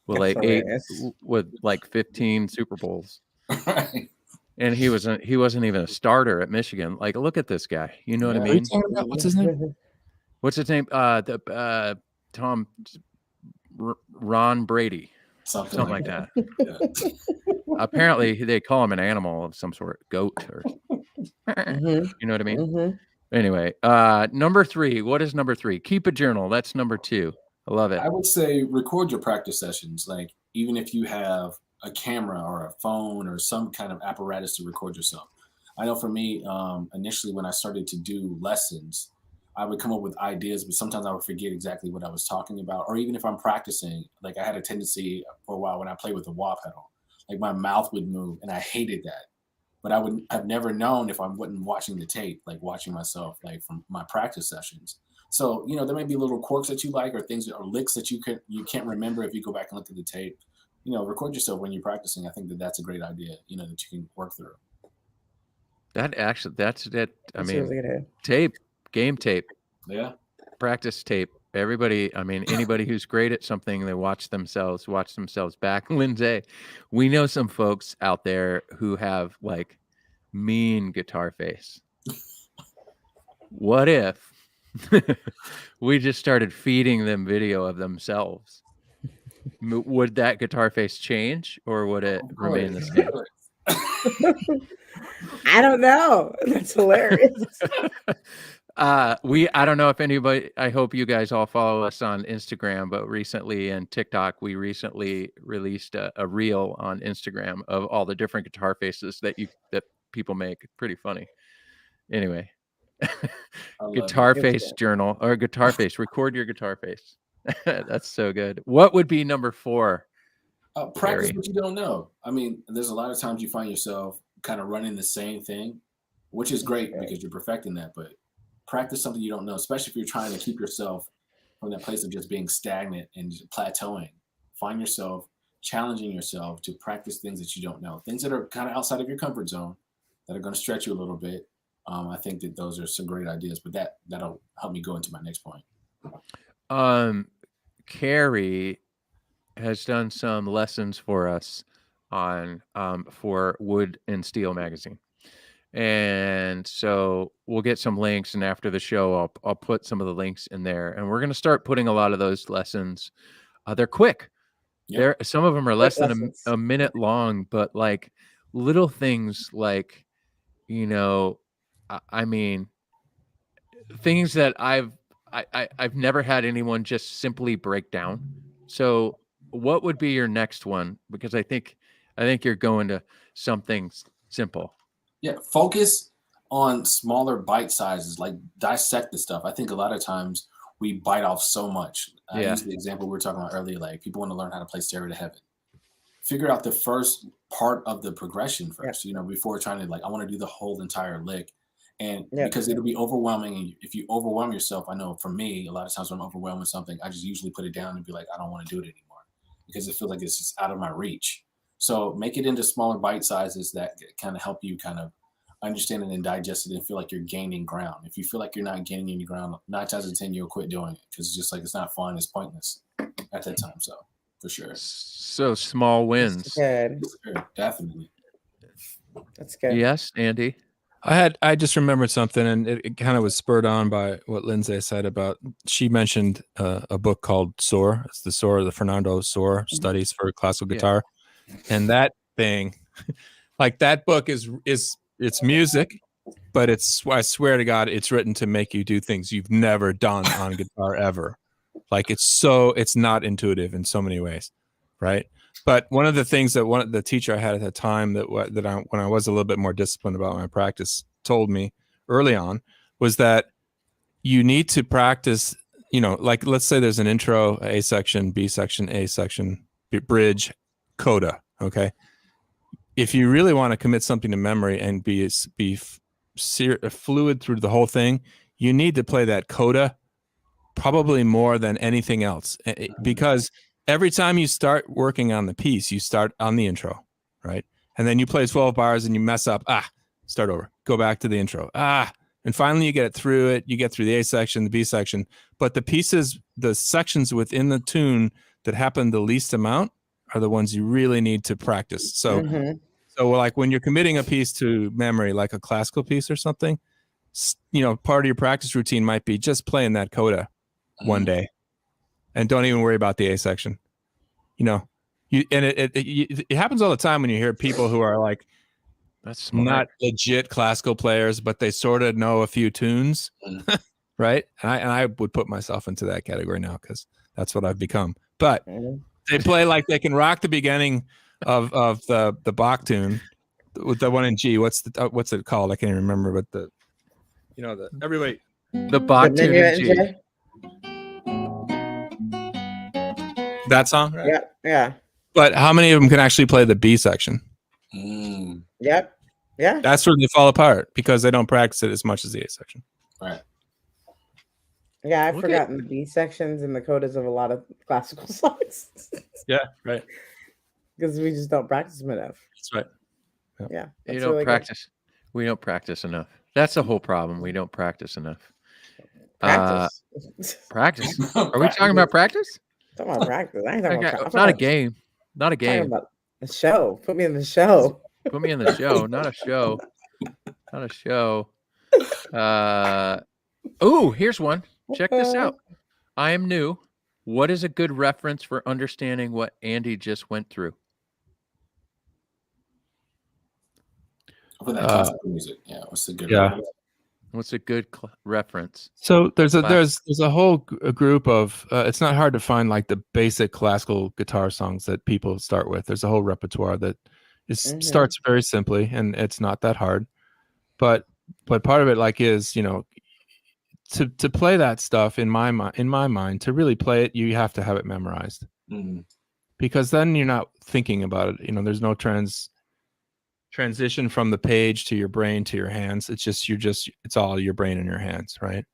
with like 15 Super Bowls. And he wasn't even a starter at Michigan. Like, look at this guy. You know what I mean? What's his name? What's his name? Tom Ron Brady, something like that. Yeah. Apparently, they call him an animal of some sort, goat, or you know what I mean. Anyway, number 3. What is number 3? Keep a journal. That's number 2. I love it. I would say record your practice sessions. Like, even if you have a camera or a phone or some kind of apparatus to record yourself. I know for me, initially when I started to do lessons, I would come up with ideas, but sometimes I would forget exactly what I was talking about. Or even if I'm practicing, like I had a tendency for a while when I played with the wah pedal, like my mouth would move, and I hated that. But I would have never known if I wasn't watching the tape, like watching myself, like from my practice sessions. So, you know, there may be little quirks that you like, or things or licks that you can't remember if you go back and look at the tape. You know, record yourself when you're practicing. I think that's a great idea, you know, that you can work through. That's it. I mean, tape, game tape. Yeah. Practice tape. Everybody, I mean, anybody who's great at something, they watch themselves back. Lindsay, we know some folks out there who have like mean guitar face. What if we just started feeding them video of themselves? Would that guitar face change, or would it remain the same? I don't know. That's hilarious. I don't know if anybody, I hope you guys all follow us on Instagram, but recently and TikTok, we recently released a reel on Instagram of all the different guitar faces that people make. Pretty funny. Anyway, guitar face journal, or guitar face, record your guitar face. That's so good. What would be number 4? Practice Carrie? what you don't know. I mean, there's a lot of times you find yourself kind of running the same thing, which is great because you're perfecting that, but practice something you don't know, especially if you're trying to keep yourself from that place of just being stagnant and just plateauing. Find yourself challenging yourself to practice things that you don't know, things that are kind of outside of your comfort zone, that are going to stretch you a little bit. I think that those are some great ideas, but that'll help me go into my next point. Carrie has done some lessons for us on for Wood&Steel magazine. And so we'll get some links, and after the show, I'll put some of the links in there, and we're going to start putting a lot of those lessons. They're quick. Yep. Some of them are less than a minute long, but like little things like, you know, I mean, things that I've never had anyone just simply break down. So what would be your next one? Because I think you're going to something simple. Yeah, focus on smaller bite sizes, like dissect the stuff. I think a lot of times we bite off so much. I use the example we were talking about earlier, like people want to learn how to play Stairway to Heaven. Figure out the first part of the progression first, you know, before trying to, like, I want to do the whole entire lick. And because it'll be overwhelming. And if you overwhelm yourself, I know for me, a lot of times when I'm overwhelmed with something, I just usually put it down and be like, I don't want to do it anymore because it feels like it's just out of my reach. So make it into smaller bite sizes that kind of help you kind of understand it and digest it and feel like you're gaining ground. If you feel like you're not gaining any ground, 9 times out of 10, you'll quit doing it because it's just like, it's not fun. It's pointless at that time. So for sure. So small wins. Good. Definitely. That's good. Yes, Andy. I just remembered something, and it kind of was spurred on by what Lindsay said about, she mentioned a book called Soar. It's the Fernando Soar Studies for Classical Guitar. And that thing, like that book is it's music, but I swear to God, it's written to make you do things you've never done on guitar ever. Like it's not intuitive in so many ways, right? But one of the things that the teacher I had at the time when I was a little bit more disciplined about my practice told me early on was that you need to practice, you know, like let's say there's an intro, A section, B section, A section, bridge, coda. Okay. If you really want to commit something to memory and be fluid through the whole thing, you need to play that coda probably more than anything else, because every time you start working on the piece, you start on the intro, right? And then you play 12 bars and you mess up. Start over. Go back to the intro. And finally you get through it. You get through the A section, the B section. But the sections within the tune that happen the least amount are the ones you really need to practice. So, so like when you're committing a piece to memory, like a classical piece or something, you know, part of your practice routine might be just playing that coda one day. and don't even worry about the A section. You know, it happens all the time when you hear people who are like, that's smart. Not legit classical players, but they sort of know a few tunes, right? And I would put myself into that category now because that's what I've become. But they play like they can rock the beginning of the Bach tune with the one in G. What's it called? I can't even remember. But everybody the Bach tune in G. That song, right? Yeah. But how many of them can actually play the B section? Yep. Yeah. That's where they fall apart because they don't practice it as much as the A section. Right. Yeah, I've forgotten the B sections and the codas of a lot of classical songs. Yeah, right. Because we just don't practice them enough. That's right. Yeah. You don't practice. We don't practice enough. That's the whole problem. We don't practice enough. Practice. Practice. Are we talking about practice? Talking about practice. I ain't talking about practice. Not a game. Not a game. Talking about a show. Put me in the show. Put me in the show. Not a show. Not a show. Oh, here's one. Check this out. I am new. What is a good reference for understanding what Andy just went through? For that classical music, yeah. What's a good reference? What's a good reference? So there's a whole group of. It's not hard to find like the basic classical guitar songs that people start with. There's a whole repertoire that starts very simply, and it's not that hard. But part of it like is to play that stuff in my mind to really play it, you have to have it memorized because then you're not thinking about it. There's no transition from the page to your brain to your hands. It's all your brain and your hands, right?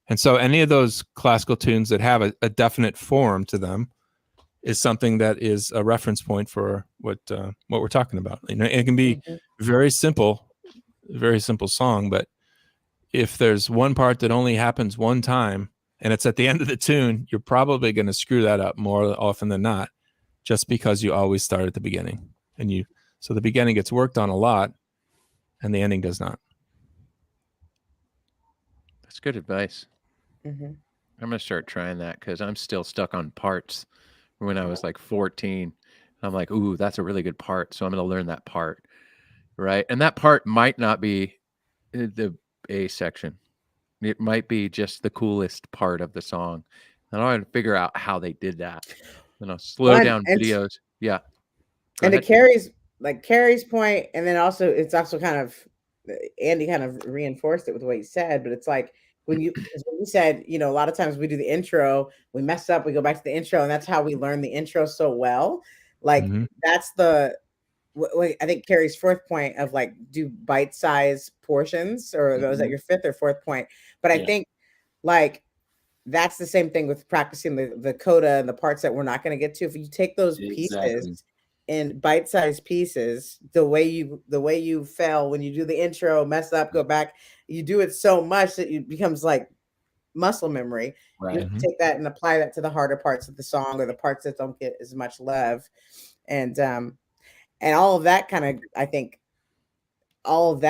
And so any of those classical tunes that have a definite form to them is something that is a reference point for what we're talking about. It can be very simple song, but if there's one part that only happens one time and it's at the end of the tune, you're probably going to screw that up more often than not, just because you always start at the beginning. So the beginning gets worked on a lot and the ending does not. That's good advice. I'm going to start trying that because I'm still stuck on parts when I was like 14. I'm like, ooh, that's a really good part. So I'm going to learn that part. Right. And that part might not be the A section. It might be just the coolest part of the song. And I want to figure out how they did that. Slow down videos. Yeah. And to Carrie's point, and then also it's also kind of Andy kind of reinforced it with what he said, but it's like when you said, a lot of times we do the intro, we mess up, we go back to the intro, and that's how we learn the intro so well. Like that's I think Carrie's fourth point of like do bite-sized portions, or was that your fifth or fourth point? But I think like that's the same thing with practicing the coda and the parts that we're not going to get to. If you take those pieces in bite-sized pieces, the way you fail when you do the intro, mess up, go back, you do it so much that it becomes like muscle memory. Right. You take that and apply that to the harder parts of the song or the parts that don't get as much love. And all of that kind of, I think, will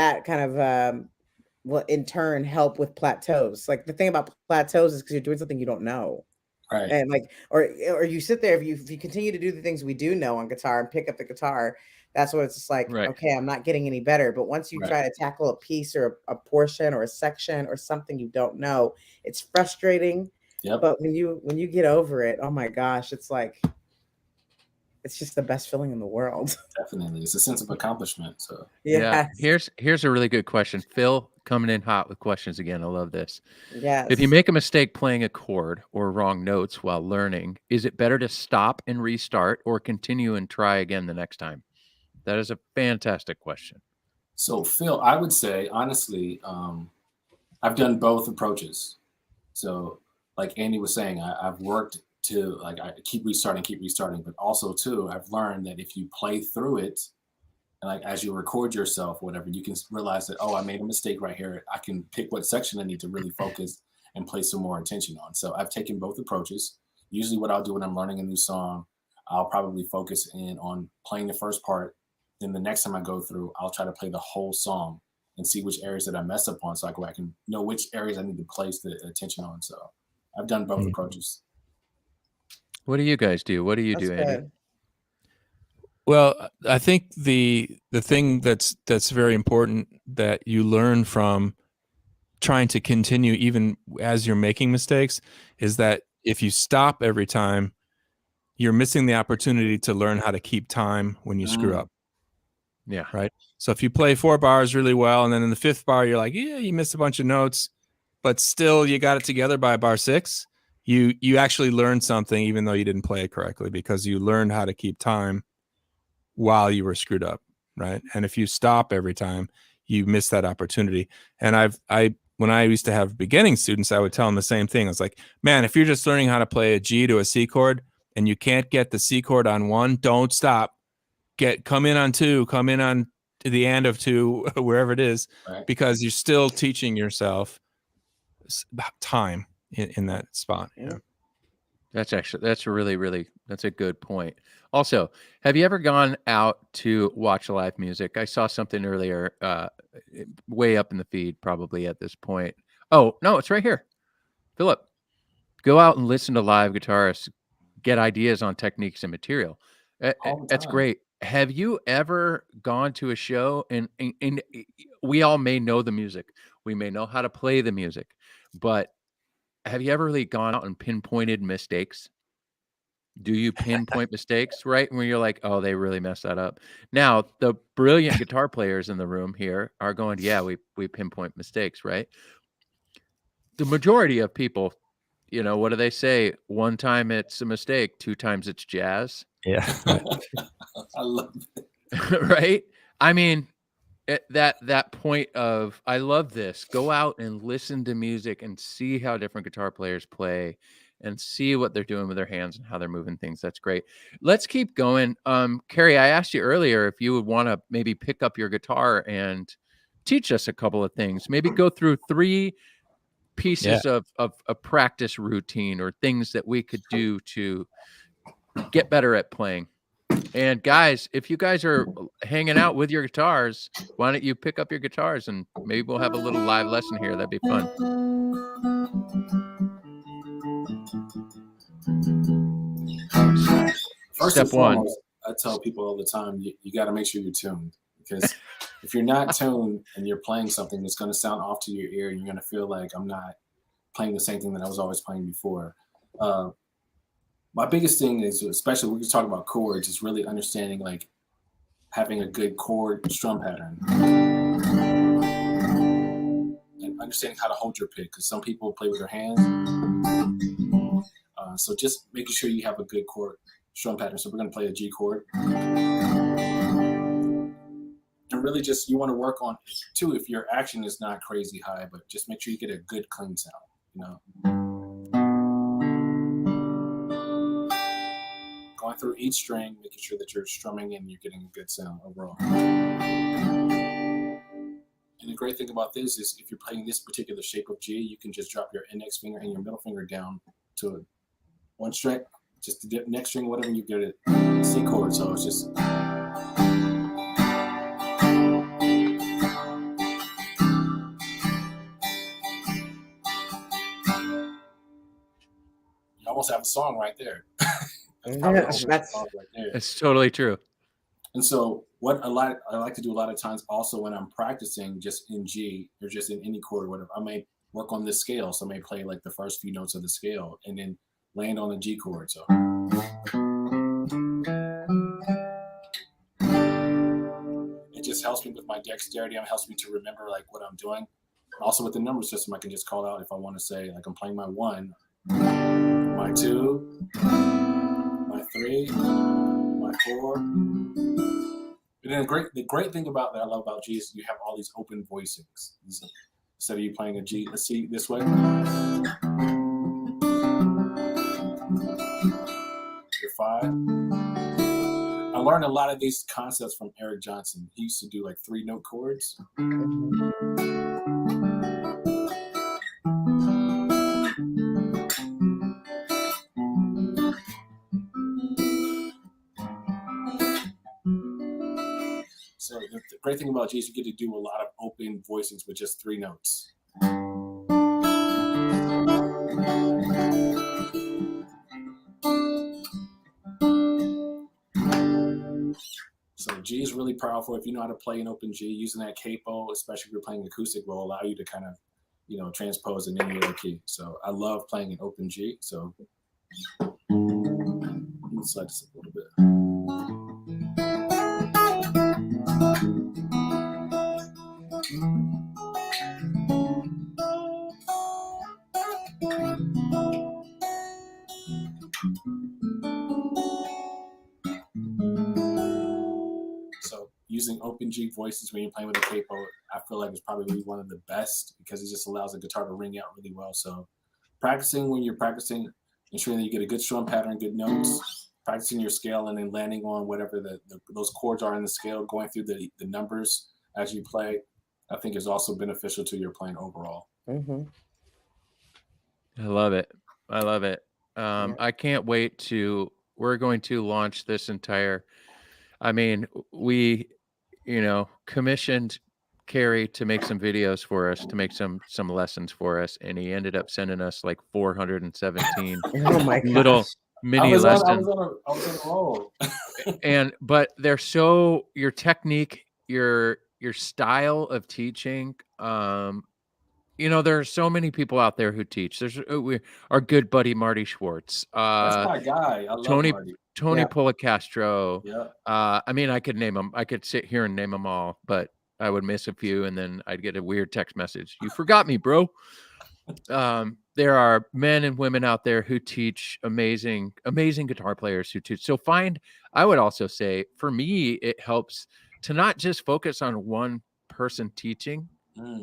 in turn help with plateaus. Like the thing about plateaus is because you're doing something you don't know. Right. And like, or you sit there, if you continue to do the things we do know on guitar and pick up the guitar, that's what it's just like, okay, I'm not getting any better. But once you try to tackle a piece or a portion or a section or something you don't know, it's frustrating. Yep. But when you get over it, oh my gosh, it's like, it's just the best feeling in the world. Definitely. It's a sense of accomplishment. So yeah. Here's a really good question. Phil coming in hot with questions again. I love this. Yes. If you make a mistake playing a chord or wrong notes while learning, is it better to stop and restart or continue and try again the next time? That is a fantastic question. So Phil, I would say, honestly, I've done both approaches. So like Andy was saying, I've worked to like I keep restarting, but also too I've learned that if you play through it and like as you record yourself or whatever, you can realize that, oh, I made a mistake right here. I can pick what section I need to really focus and place some more attention on. So I've taken both approaches. Usually what I'll do when I'm learning a new song, I'll probably focus in on playing the first part. Then the next time I go through, I'll try to play the whole song and see which areas that I mess up on so I can know which areas I need to place the attention on. So I've done both approaches. What do you guys do? What do you That's do, Andy? good. Well, I think the thing that's very important that you learn from trying to continue even as you're making mistakes is that if you stop every time, you're missing the opportunity to learn how to keep time when you screw up. Yeah. Right. So if you play 4 bars really well, and then in the 5th bar, you're like, yeah, you missed a bunch of notes, but still you got it together by bar 6, you actually learned something, even though you didn't play it correctly, because you learned how to keep time while you were screwed up. Right. And if you stop every time, you miss that opportunity. And when I used to have beginning students, I would tell them the same thing. I was like, man, if you're just learning how to play a G to a C chord and you can't get the C chord on 1, don't stop. Come in on 2, come in on to the end of 2, wherever it is, Right. because you're still teaching yourself time in that spot. Yeah. That's a good point. Also, have you ever gone out to watch live music? I saw something earlier, way up in the feed, probably at this point. Oh, no, it's right here. Philip, go out and listen to live guitarists, get ideas on techniques and material. All the That's time. great. Have you ever gone to a show and we all may know the music, we may know how to play the music, but have you ever really gone out and pinpointed mistakes? Do you pinpoint mistakes, right? When you're like, "Oh, they really messed that up." Now, the brilliant guitar players in the room here are going, "Yeah, we pinpoint mistakes," right? The majority of people, what do they say? 1 time it's a mistake, 2 times it's jazz, Yeah. I love it. right? I mean, that point of, I love this. Go out and listen to music and see how different guitar players play and see what they're doing with their hands and how they're moving things. That's great. Let's keep going. Carrie, I asked you earlier if you would want to maybe pick up your guitar and teach us a couple of things. Maybe go through 3 pieces of a practice routine or things that we could do to get better at playing. And guys, if you guys are hanging out with your guitars, why don't you pick up your guitars and maybe we'll have a little live lesson here. That'd be fun. First Step and 1. foremost, I tell people all the time, you got to make sure you're tuned, because if you're not tuned and you're playing something that's going to sound off to your ear, and you're going to feel like I'm not playing the same thing that I was always playing before. My biggest thing is, especially when we talk about chords, is really understanding, like, having a good chord strum pattern and understanding how to hold your pick, because some people play with their hands. So just making sure you have a good chord strum pattern. So we're going to play a G chord. And really just, you want to work on, too, if your action is not crazy high, but just make sure you get a good clean sound, Going through each string, making sure that you're strumming and you're getting a good sound overall. And the great thing about this is, if you're playing this particular shape of G, you can just drop your index finger and your middle finger down to 1 string, just the next string, whatever, you get it C chord. So it's just. You almost have a song right there. That's totally true. And so what I like to do a lot of times also when I'm practicing just in G or just in any chord or whatever, I may work on this scale. So I may play like the first few notes of the scale and then land on the G chord. So it just helps me with my dexterity. It helps me to remember like what I'm doing. Also with the number system, I can just call out if I want to say, like, I'm playing my 1, my 2, my 3, my 4. And then the great thing about that I love about G is you have all these open voicings. Instead of you playing a C this way, your 5. I learned a lot of these concepts from Eric Johnson. He used to do like 3-note chords. So the great thing about G is you get to do a lot of open voicings with just 3 notes. G is really powerful. If you know how to play an open G, using that capo, especially if you're playing acoustic, will allow you to kind of, transpose in any other key. So I love playing an open G. So let's slide this up a little bit. So using open G voices when you're playing with a capo, I feel like it's probably one of the best because it just allows the guitar to ring out really well. So practicing when you're practicing, ensuring that you get a good strum pattern, good notes, practicing your scale, and then landing on whatever those chords are in the scale, going through the numbers as you play, I think is also beneficial to your playing overall. Mm-hmm. I love it. I love it. I can't wait we're going to launch this entire, I mean, we, commissioned Carrie to make some videos for us, to make some lessons for us, and he ended up sending us like 417 Oh my little gosh. mini lessons. I was on a roll. But they're your technique, your style of teaching. There are so many people out there who teach. There's our good buddy Marty Schwartz. That's my guy. I love Marty. Tony Policastro. Yeah. I mean, I could name them. I could sit here and name them all, but I would miss a few, and then I'd get a weird text message. You forgot me, bro. There are men and women out there who teach amazing guitar players who teach. So I would also say, for me, it helps to not just focus on one person teaching,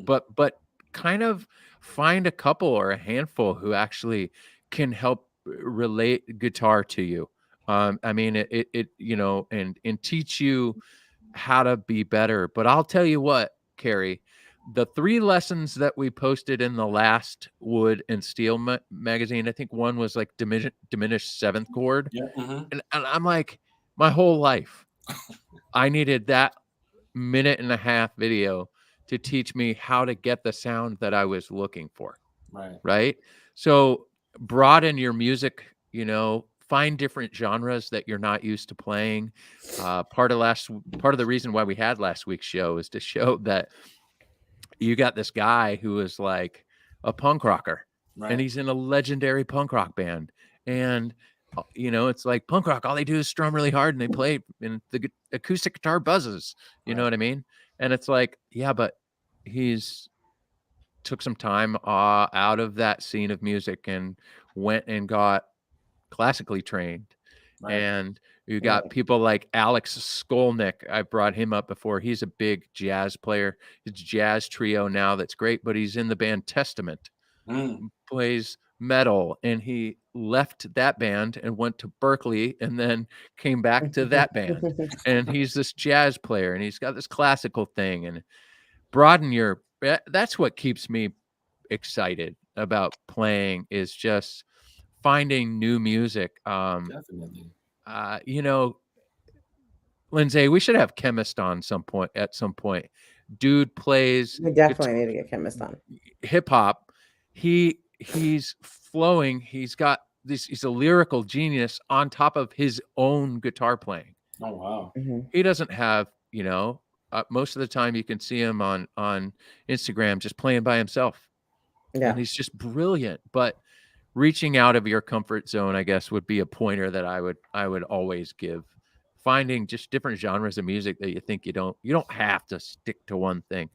but kind of find a couple or a handful who actually can help relate guitar to you. I mean, and teach you how to be better. But I'll tell you what, Carrie, the 3 lessons that we posted in the last Wood&Steel magazine, I think one was like diminished 7th chord. Yeah. Mm-hmm. And I'm like, my whole life, I needed that 1.5-minute video to teach me how to get the sound that I was looking for. Right. So broaden your music, find different genres that you're not used to playing. Part of the reason why we had last week's show is to show that you got this guy who is like a punk rocker, and he's in a legendary punk rock band. And, it's like punk rock, all they do is strum really hard and they play, and the acoustic guitar buzzes, you know what I mean? And it's like, yeah, but he's took some time out of that scene of music and went and got classically trained. And you got people like Alex Skolnick. I brought him up before. He's a big jazz player. It's a jazz trio now that's great, but he's in the band Testament, plays metal, and he left that band and went to Berkeley and then came back to that band. And he's this jazz player, and he's got this classical thing. And that's what keeps me excited about playing, is just finding new music. Definitely. Lindsay, we should have Chemist on at some point. Dude plays. We definitely need to get Chemist on. Hip hop. He's flowing. He's got this. He's a lyrical genius on top of his own guitar playing. Oh wow. Mm-hmm. He doesn't have, most of the time you can see him on Instagram just playing by himself. Yeah. And he's just brilliant. But reaching out of your comfort zone, I guess, would be a pointer that I would always give. Finding just different genres of music that you think you don't have to stick to one thing.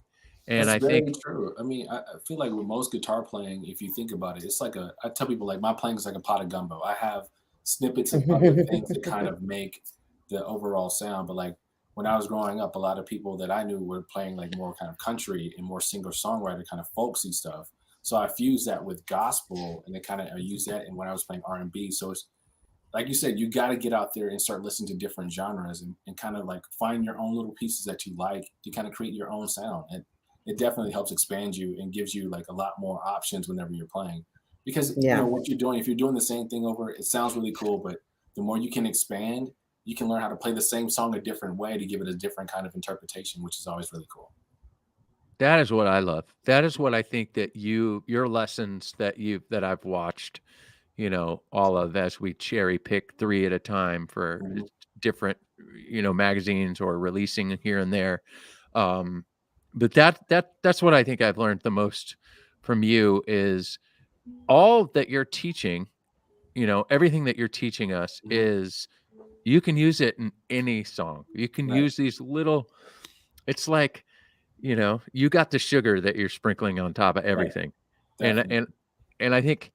And that's I very think true. I mean, I feel like with most guitar playing, if you think about it, it's like I tell people, like, my playing is like a pot of gumbo. I have snippets of other things that kind of make the overall sound. But like when I was growing up, a lot of people that I knew were playing like more kind of country and more singer-songwriter kind of folksy stuff. So I fused that with gospel, and I used that. And when I was playing R&B, so it's like you said, you got to get out there and start listening to different genres and kind of like find your own little pieces that you like to kind of create your own sound. And it definitely helps expand you and gives you like a lot more options whenever you're playing. Because what you're doing, if you're doing the same thing over, it sounds really cool, but the more you can expand, you can learn how to play the same song a different way to give it a different kind of interpretation, which is always really cool. That is what I love. That is what I think that your lessons that I've watched, all of, as we cherry pick 3 at a time for different magazines or releasing here and there. But that's what I think I've learned the most from you is all that you're teaching, everything that you're teaching us is you can use it in any song. You can use these little, it's like, you got the sugar that you're sprinkling on top of everything. And I think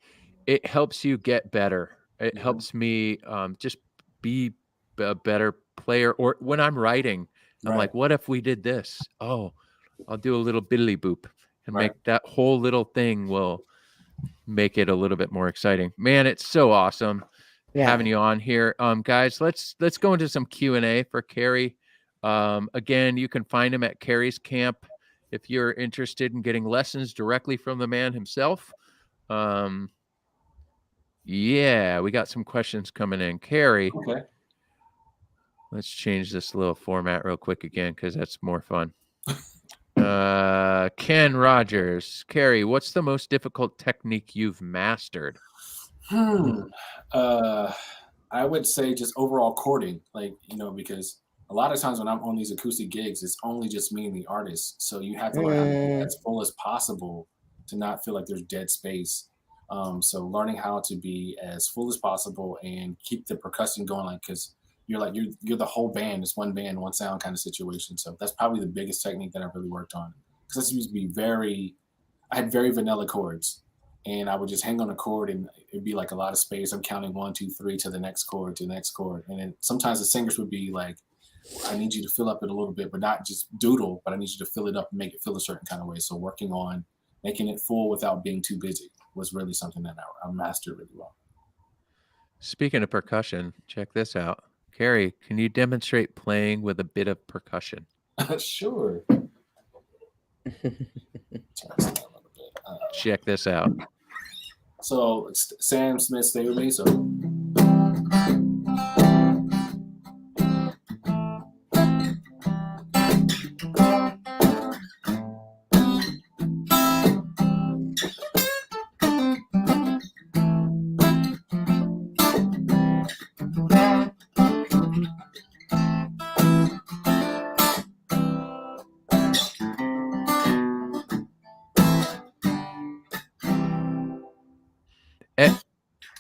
it helps you get better. It helps me just be a better player. Or when I'm writing, I'm like, what if we did this? Oh, I'll do a little biddly boop and make that whole little thing will make it a little bit more exciting. Man, it's so awesome having you on here. Guys, let's go into some Q&A for Carrie. Again, you can find him at Carrie's camp if you're interested in getting lessons directly from the man himself. Yeah, we got some questions coming in. Carrie, let's change this little format real quick again because that's more fun. Ken Rogers, Carrie, what's the most difficult technique you've mastered? I would say just overall chording, because a lot of times when I'm on these acoustic gigs, it's only just me and the artist. So you have to learn how to be as full as possible to not feel like there's dead space. So learning how to be as full as possible and keep the percussion going, because you're the whole band. It's one band, one sound kind of situation. So that's probably the biggest technique that I've really worked on. Because this used to be I had very vanilla chords, and I would just hang on a chord, and it'd be like a lot of space. I'm counting 1, 2, 3 to the next chord, and then sometimes the singers would be like, I need you to fill up it a little bit, but not just doodle, but I need you to fill it up and make it feel a certain kind of way. So working on making it full without being too busy was really something that I mastered really well. Speaking of percussion, check this out. Carrie, can you demonstrate playing with a bit of percussion? Sure. Check this out. So Sam Smith, stay with me. So.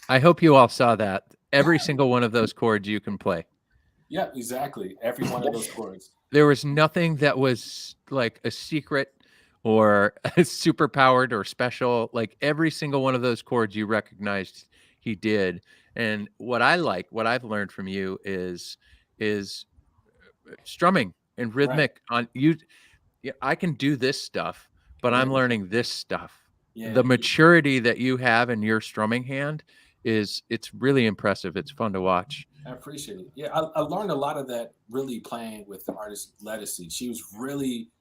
I hope you all saw that. Every single one of those chords you can play. Yeah, exactly. Every one of those chords. There was nothing that was like a secret or super powered or special. Like every single one of those chords you recognized he did. And what I've learned from you is strumming and rhythmic on you. Yeah, I can do this stuff, but I'm learning this stuff. Yeah, the maturity that you have in your strumming hand it's really impressive. It's fun to watch. I appreciate it. Yeah, I learned a lot of that really playing with the artist Lettucey. She was really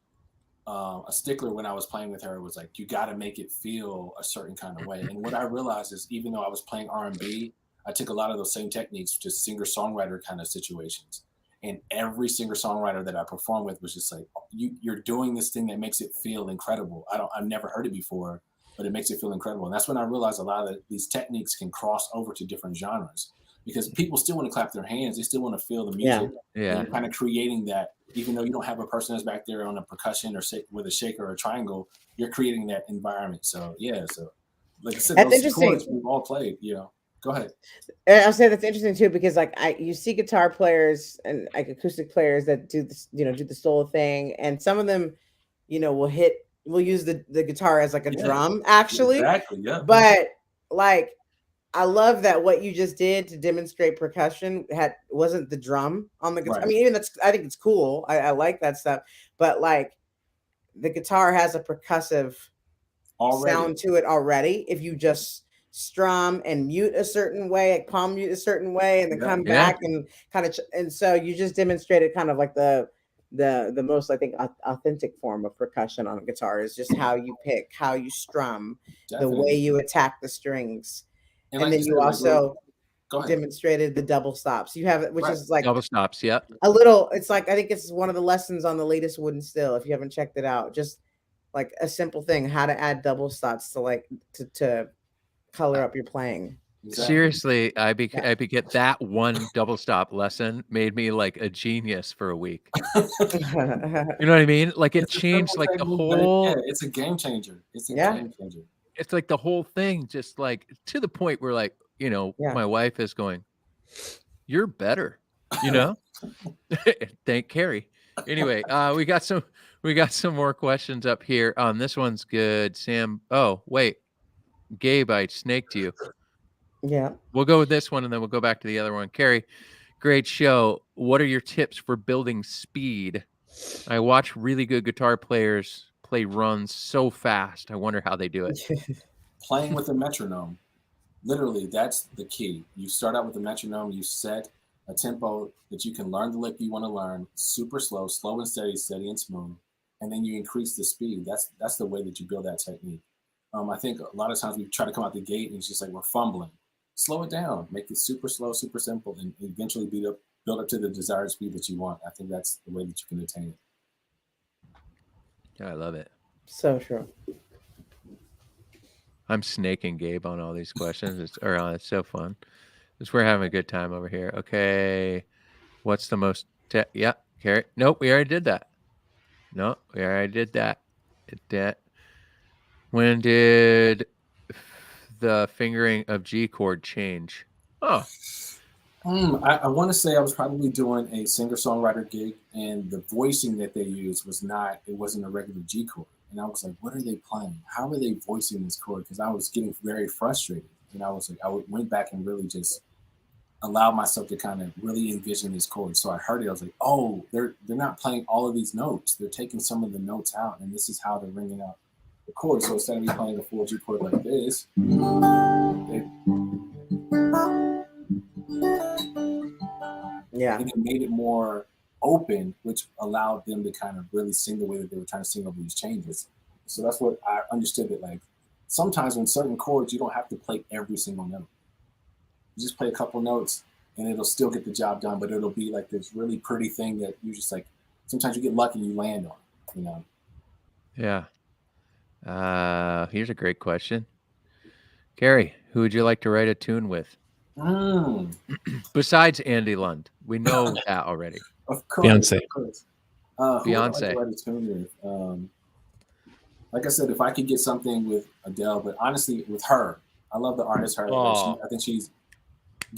a stickler when I was playing with her. It was like, you got to make it feel a certain kind of way. And what I realized is, even though I was playing R&B, I took a lot of those same techniques to singer-songwriter kind of situations. And every singer-songwriter that I performed with was just like, you're doing this thing that makes it feel incredible. I've never heard it before, but it makes it feel incredible. And that's when I realized a lot of these techniques can cross over to different genres, because people still want to clap their hands. They still want to feel the music. Yeah. And kind of creating that, even though you don't have a person that's back there on a percussion or with a shaker or a triangle, you're creating that environment. So yeah, so like I said, that's those chords we've all played, Go ahead. I'll say that's interesting too, because like you see guitar players and like acoustic players that do this, do the solo thing, and some of them, will use the guitar as like a drum, actually. Exactly. Yeah. But like, I love that what you just did to demonstrate percussion wasn't the drum on the guitar. Right. I mean, I think it's cool. I like that stuff. But like, the guitar has a percussive sound to it already. If you just strum and mute a certain way, like palm mute a certain way, and then come back and kind of, and so you just demonstrated kind of like the most, I think, authentic form of percussion on a guitar is just how you pick, how you strum, the way you attack the strings. And then you also demonstrated the double stops. You have it, which is like double stops. Yeah. A little, it's like, I think it's one of the lessons on the latest Wood&Steel. If you haven't checked it out, just like a simple thing, how to add double stops to color up your playing. Exactly. Seriously, I get that one double stop lesson made me like a genius for a week. You know what I mean? Like it changed like the whole. It's a game changer. It's a Yeah. game changer. It's like the whole thing, just like to the point where like, my wife is going, "You're better," you know? Thank Carrie. Anyway, we got some more questions up here. This one's good. Sam. Oh, wait. Gabe, I snaked you. Yeah. We'll go with this one and then we'll go back to the other one. Carrie, great show. What are your tips for building speed? I watch really good guitar players play runs so fast. I wonder how they do it. Playing with a metronome. Literally, that's the key. You start out with a metronome, you set a tempo that you can learn the lick you want to learn, super slow, slow and steady, steady and smooth, and then you increase the speed. That's the way that you build that technique. I think a lot of times we try to come out the gate and it's just like we're fumbling. Slow it down, make it super slow, super simple, and eventually build up to the desired speed that you want. I think that's the way that you can attain it. Yeah, I love it. So true. I'm snaking Gabe on all these questions. It's so fun. We're having a good time over here. Okay. What's the most... yeah, Carrie. Nope, we already did that. No, we already did that. When did the fingering of G chord change? Oh. I want to say I was probably doing a singer-songwriter gig, and the voicing that they used wasn't a regular G chord. And I was like, what are they playing? How are they voicing this chord? Because I was getting very frustrated. And I was like, went back and really just allowed myself to kind of really envision this chord. So I heard it. I was like, oh, they're not playing all of these notes. They're taking some of the notes out, and this is how they're ringing out the chord. So instead of me playing a full G chord like this, it made it more open, which allowed them to kind of really sing the way that they were trying to sing over these changes. So that's what I understood, that like sometimes when certain chords, you don't have to play every single note. You just play a couple notes and it'll still get the job done, but it'll be like this really pretty thing that you just like, sometimes you get lucky and you land on, Yeah. Here's a great question. Carrie, who would you like to write a tune with? Besides Andy Lund. We know that already. Of course. Beyonce. Of course. Who would I like to write a tune with? Like I said, if I could get something with Adele, but honestly, with her, I love the artist her. I think she's...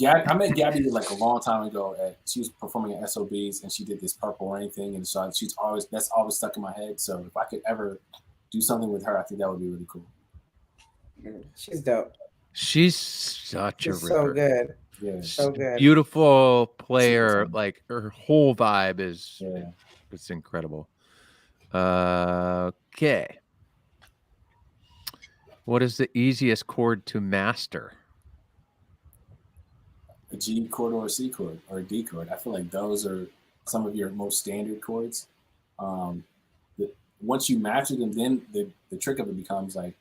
I met Gabby like a long time ago. She was performing at SOBs, and she did this Purple Rain thing, and so that's always stuck in my head. So if I could ever do something with her, I think that would be really cool. She's dope. She's such a ripper. So good. Yeah, so good. Beautiful player. Like her whole vibe is it's incredible. Okay. What is the easiest chord to master? A G chord or a C chord or a D chord. I feel like those are some of your most standard chords. Once you master them, then the trick of it becomes like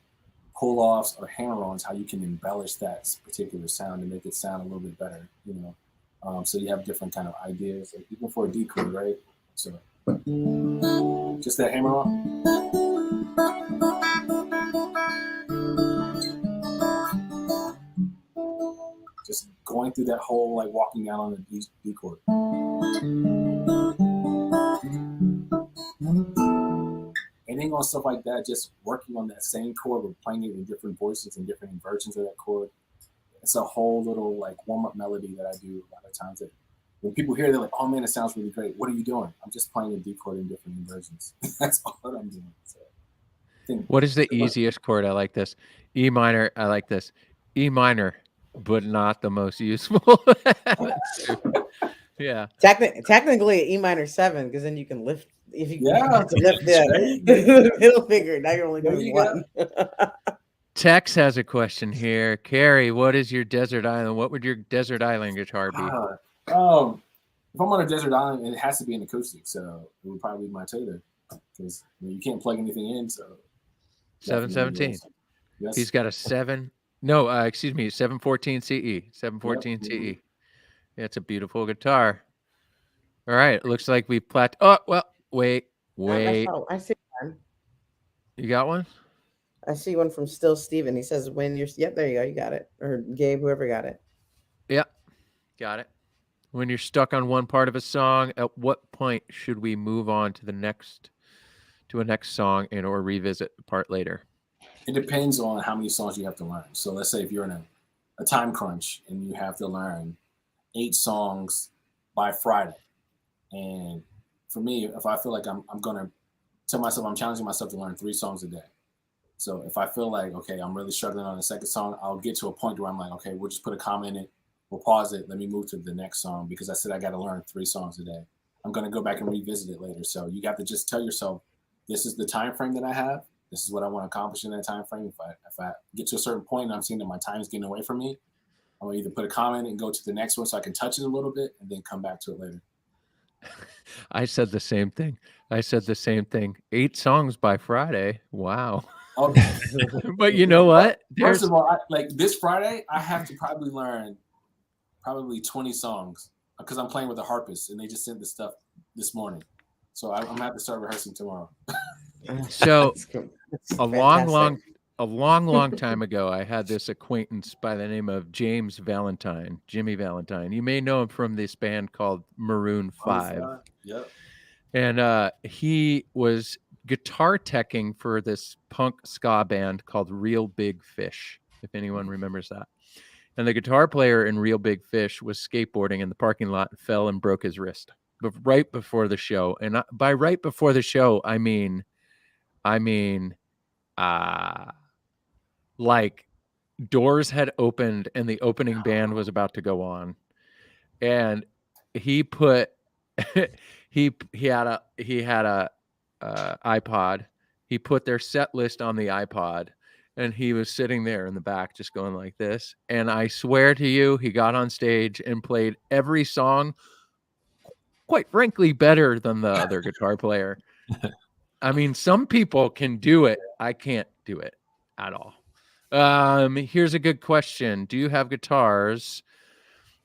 pull-offs or hammer-ons, how you can embellish that particular sound and make it sound a little bit better, so you have different kind of ideas, like even for a D chord, right? So just that hammer-on. Just going through that whole, like walking down on a D chord. Anything on stuff like that, just working on that same chord, but playing it in different voices and different inversions of that chord. It's a whole little like warm-up melody that I do a lot of times. That when people hear it, they're like, oh man, it sounds really great. What are you doing? I'm just playing a D chord in different inversions. That's all that I'm doing. So, what is the easiest chord? I like this. E minor. I like this. E minor, but not the most useful. Yeah. Technically, E minor 7, because then you can lift. If you lift the middle finger, now you're only doing one. Tex has a question here. Carrie, what is your desert island? What would your desert island guitar be? If I'm on a desert island, it has to be an acoustic, so it would probably be my Taylor, because you can't plug anything in. So 717. Yes. He's got a 714 CE. 714 CE. Yeah, it's a beautiful guitar. All right, it looks like we wait. I see one. You got one? I see one from Still Steven. He says, when you're, yep, there you go. You got it. Or Gabe, whoever got it. Yeah, got it. When you're stuck on one part of a song, at what point should we move on to a next song and or revisit the part later? It depends on how many songs you have to learn. So let's say if you're in a time crunch and you have to learn 8 songs by Friday. And for me, if I feel like I'm going to tell myself, I'm challenging myself to learn 3 songs a day. So if I feel like, okay, I'm really struggling on the second song, I'll get to a point where I'm like, okay, we'll just put a comma in it. We'll pause it. Let me move to the next song because I said I got to learn 3 songs a day. I'm going to go back and revisit it later. So you have to just tell yourself, this is the time frame that I have. This is what I want to accomplish in that time frame. If I get to a certain point and I'm seeing that my time is getting away from me, I'm going to either put a comment and go to the next one so I can touch it a little bit and then come back to it later. I said the same thing. 8 songs by Friday. Wow. Okay. But you know what? First of all, like this Friday, I have to probably learn 20 songs because I'm playing with a harpist and they just sent the stuff this morning. So I'm going to have to start rehearsing tomorrow. So a long time ago, I had this acquaintance by the name of Jimmy Valentine. You may know him from this band called Maroon 5. Yep. And he was guitar teching for this punk ska band called Real Big Fish, if anyone remembers that. And the guitar player in Real Big Fish was skateboarding in the parking lot and fell and broke his wrist right before the show. And by right before the show, I mean, like doors had opened and the opening band was about to go on, and he put he had a iPod. He put their set list on the iPod, and he was sitting there in the back just going like this. And I swear to you, he got on stage and played every song, quite frankly, better than the other guitar player. I mean, some people can do it. I can't do it at all. Here's a good question. Do you have guitars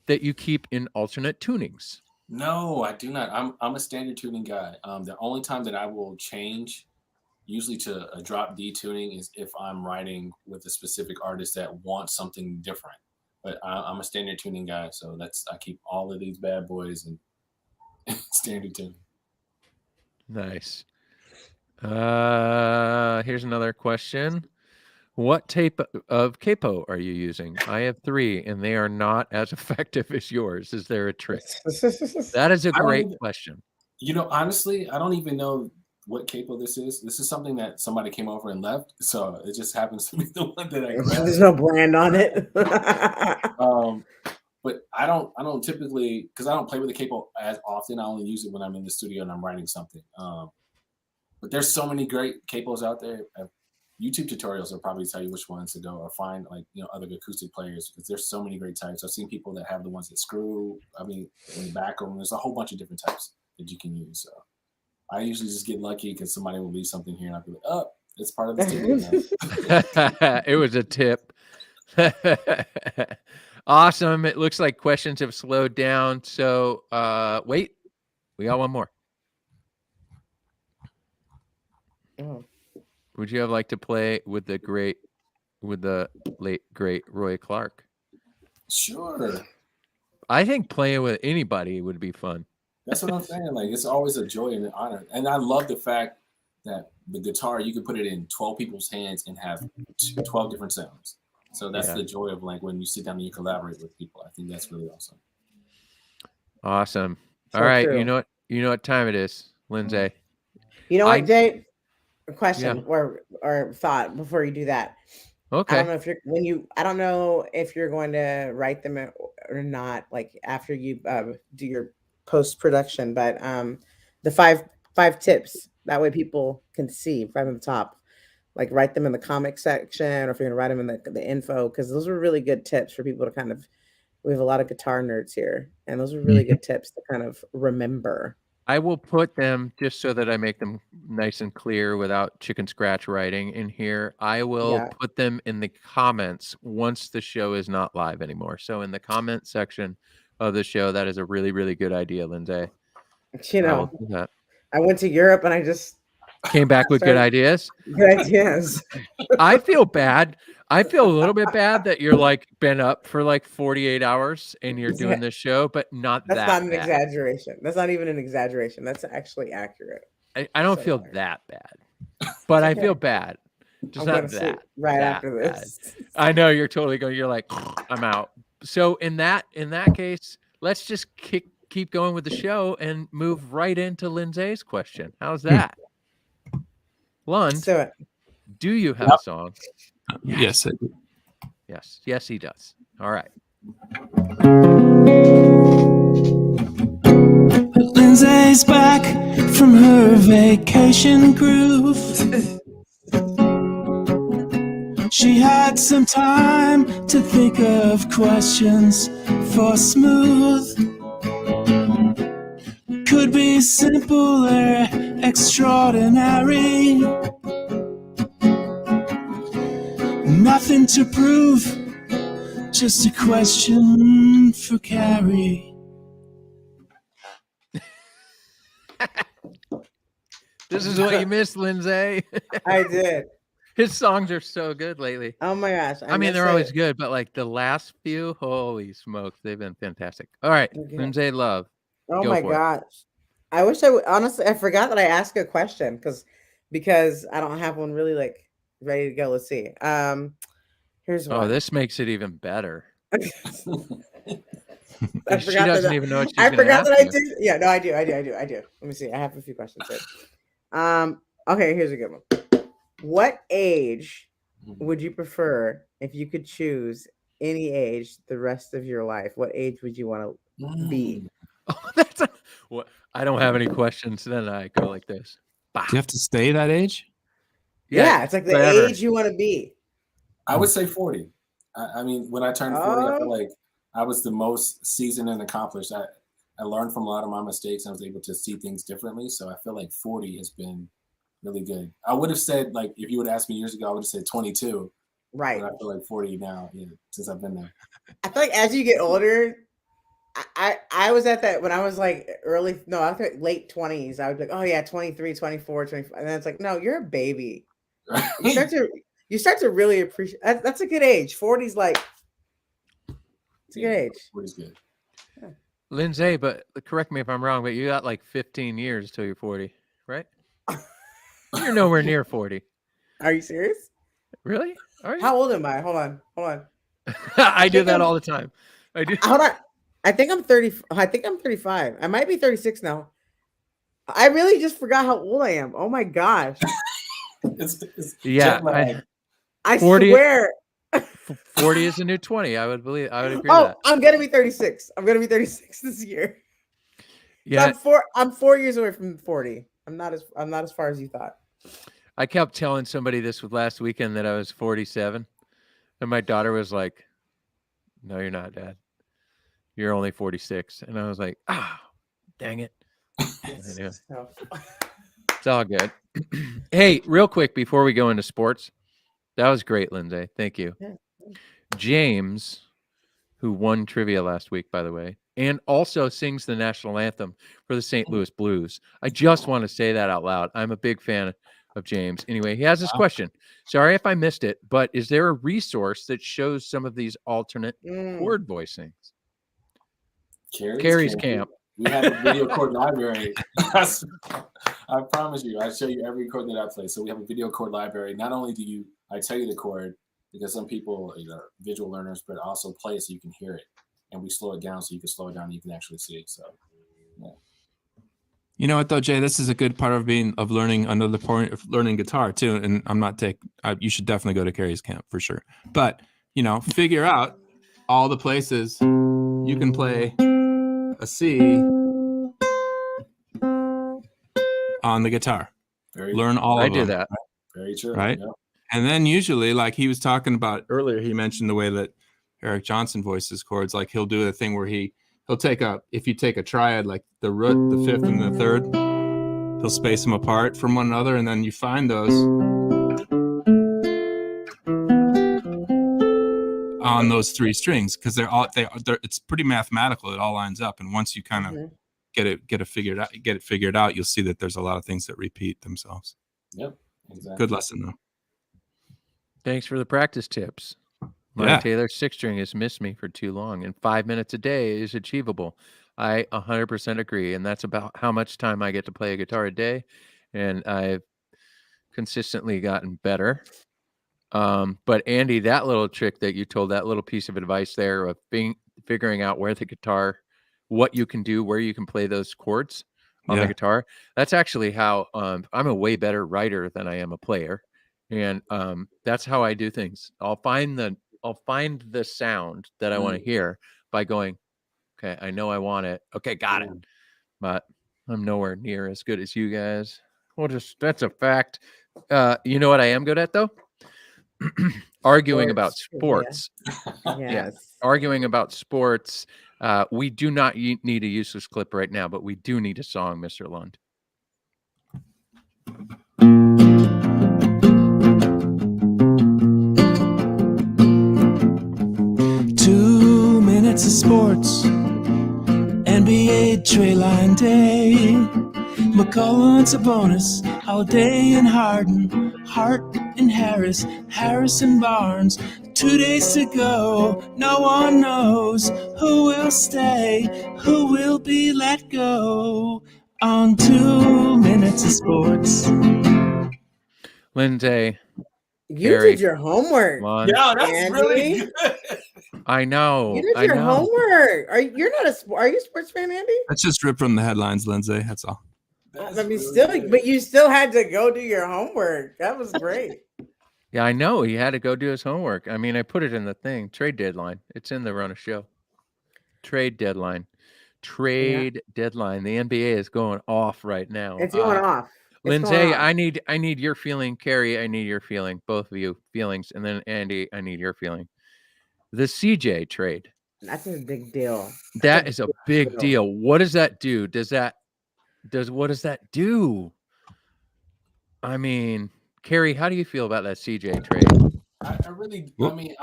that you keep in alternate tunings? No, I do not. I'm a standard tuning guy. The only time that I will change, usually to a drop D tuning, is if I'm writing with a specific artist that wants something different. But I'm a standard tuning guy, so I keep all of these bad boys and standard tuning. Nice. Here's another question. What tape of Capo are you using? I have 3, and they are not as effective as yours. Is there a trick? That is a great question. You know, honestly, I don't even know what Capo this is. This is something that somebody came over and left, so it just happens to be the one that I grabbed. There's no brand on it. But I don't typically, because I don't play with the Capo as often. I only use it when I'm in the studio and I'm writing something. But there's so many great Capos out there. YouTube tutorials will probably tell you which ones to go, or find other acoustic players, because there's so many great types. I've seen people that have the ones that screw. I mean, in the back of them, there's a whole bunch of different types that you can use. So I usually just get lucky because somebody will leave something here and I'll be like, oh, it's part of the tip. It was a tip. Awesome. It looks like questions have slowed down. So wait, we got one more. Oh. Would you have liked to play with the late great Roy Clark? Sure. I think playing with anybody would be fun. That's what I'm saying. Like, it's always a joy and an honor. And I love the fact that the guitar, you can put it in 12 people's hands and have 12 different sounds. So that's the joy of, like, when you sit down and you collaborate with people. I think that's really awesome. Awesome. All right. True. You know what time it is, Lindsay. You know what, Jay? A question or thought before you do that. Okay. I don't know if you're going to write them or not, like after you do your post-production, but the five tips, that way people can see right on the top, like write them in the comic section, or if you're gonna write them in the info, because those are really good tips for people to kind of, we have a lot of guitar nerds here, and those are really good tips to kind of remember. I will put them, just so that I make them nice and clear without chicken scratch writing in here. I will put them in the comments once the show is not live anymore. So in the comment section of the show, that is a really, really good idea, Lindsay. You know, I went to Europe and I just Came back with good ideas. Good ideas. I feel bad. I feel a little bit bad that you're like been up for like 48 hours and you're doing this show, but not That's that not an bad. exaggeration. That's not even an exaggeration. That's actually accurate. I don't feel that bad, but I feel bad. Just I'm not gonna sleep that right that after this. bad. I know you're totally going. You're like, I'm out. So in that case, let's just keep going with the show and move right into Lindsay's question. How's that? Lund, do you have a song? Yes. Yes, he does. All right. Lindsay's back from her vacation groove. She had some time to think of questions for smooth. Could be simple or extraordinary. Nothing to prove, just a question for Carrie. This is what you missed, Lindsay. I did. His songs are so good lately. Oh my gosh. I mean, they're always good, but like the last few, holy smokes, they've been fantastic. All right, Lindsay Love. Oh my gosh. I wish I would, honestly, I forgot that I asked a question because I don't have one really like ready to go. Let's see. Here's one. Oh, this makes it even better. I she doesn't even know what she's I forgot that I you. did. Yeah, no, I do. Let me see. I have a few questions here. Okay, here's a good one. What age would you prefer if you could choose any age the rest of your life? What age would you want to be? Oh, what? I don't have any questions. Then I go like this. Do you have to stay that age? Yeah, it's like the age you want to be. I would say 40. I mean, when I turned 40, I feel like I was the most seasoned and accomplished. I learned from a lot of my mistakes and I was able to see things differently. So I feel like 40 has been really good. I would have said, like, if you would ask me years ago, I would have said 22. Right. But I feel like 40 now, since I've been there. I feel like as you get older, I was at that when I was like I was like late 20s. I was like, oh yeah, 23, 24, 25. And then it's like, no, you're a baby. Right. You start to really appreciate that's a good age. 40's like it's a good age. 40's good. Yeah. Lindsay, but correct me if I'm wrong, but you got like 15 years till you're 40, right? You're nowhere near 40. Are you serious? Really? Are you? How old am I? Hold on. I do that all the time. I do. Hold on. I think I'm 30. I think I'm 35. I might be 36 now. I really just forgot how old I am. Oh my gosh. it's yeah. I 40, swear. 40 is a new 20. I would agree with that. Oh, I'm gonna be 36. I'm gonna be 36 this year. Yeah. So I'm 4 years away from 40. I'm not as far as you thought. I kept telling somebody this last weekend that I was 47, and my daughter was like, "No, you're not, Dad. You're only 46." And I was like, dang it. Anyway, it's all good. Hey, real quick before we go into sports, that was great, Lindsay. Thank you. Yeah. James, who won trivia last week, by the way, and also sings the national anthem for the St. Louis Blues. I just want to say that out loud. I'm a big fan of James. Anyway, he has this question. Sorry if I missed it, but is there a resource that shows some of these alternate chord voicings? Carrie's camp. We have a video chord library. I promise you, I show you every chord that I play. So we have a video chord library. Not only do I tell you the chord, because some people are visual learners, but also play it so you can hear it. And we slow it down so you can slow it down and you can actually see it. So, yeah. You know what though, Jay? This is a good part of learning another point of learning guitar too. And I'm not you should definitely go to Carrie's camp for sure. But figure out all the places you can play a C on the guitar. Learn all of them. I do that. Right? Very true. Right. Yep. And then usually, like he was talking about earlier, he mentioned the way that Eric Johnson voices chords. Like he'll do a thing where he'll take if you take a triad, like the root, the fifth, and the third, he'll space them apart from one another, and then you find those on those three strings because it's pretty mathematical. It all lines up, and once you kind of get it figured out, you'll see that there's a lot of things that repeat themselves. Yep. Exactly. Good lesson though. Thanks for the practice tips. My Taylor 6-string has missed me for too long, and 5 minutes a day is achievable. I 100% agree, and that's about how much time I get to play a guitar a day, and I've consistently gotten better. But Andy, that little trick that you told, that little piece of advice there of figuring out where the guitar, what you can do, where you can play those chords on the guitar, that's actually how I'm a way better writer than I am a player, and that's how I do things. I'll find the sound that I want to hear by going, okay, I know I want it. Okay, got it. But I'm nowhere near as good as you guys. Well, that's a fact. You know what I am good at though? Arguing about sports. Yes. Arguing about sports. We do not need a useless clip right now, but we do need a song, Mr. Lund. Minutes of sports, NBA trade line day, McCullough and Sabonis, Holiday and Harden, Hart and Harris, Harris and Barnes. 2 days to go, no one knows who will stay, who will be let go. On 2 minutes of sports. Lindsay, you Carrie, did your homework. Yeah, that's Andy. really good. I know. You did your homework. Are you a sports fan, Andy? Let's just rip from the headlines, Lindsay. That's all. But you still had to go do your homework. That was great. Yeah, I know. He had to go do his homework. I mean, I put it in the thing. Trade deadline. It's in the run of show. Trade deadline. Deadline. The NBA is going off right now. It's going off. Lindsay, I need your feeling. Carrie, I need your feeling. Both of you feelings. And then Andy, I need your feeling. The CJ trade. That's a big deal. That is a big deal. What does that do? What does that do? I mean, Carrie, how do you feel about that CJ trade? I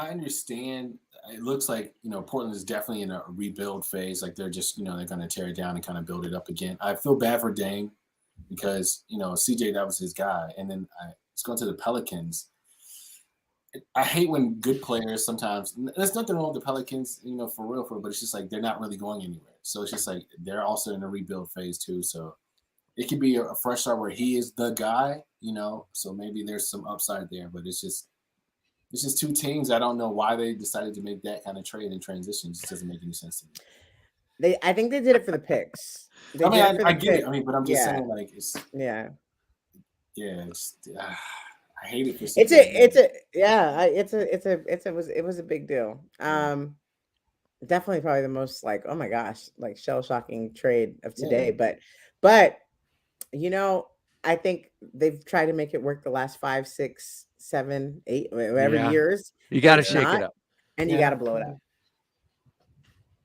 understand. It looks like, Portland is definitely in a rebuild phase. Like they're just, they're going to tear it down and kind of build it up again. I feel bad for Dame because, CJ, that was his guy. And then it's going to the Pelicans. I hate when good players sometimes, there's nothing wrong with the Pelicans, for real, but it's just like they're not really going anywhere. So it's just like they're also in a rebuild phase too. So it could be a fresh start where he is the guy, so maybe there's some upside there, but it's just two teams. I don't know why they decided to make that kind of trade and transition. It just doesn't make any sense to me. I think they did it for the picks. I get it. But I'm just saying, like, it's I hate it. It was a big deal. Definitely probably the most oh my gosh, shell shocking trade of today. But I think they've tried to make it work the last 5, 6, 7, 8, whatever years. You got to shake it up, and you got to blow it up.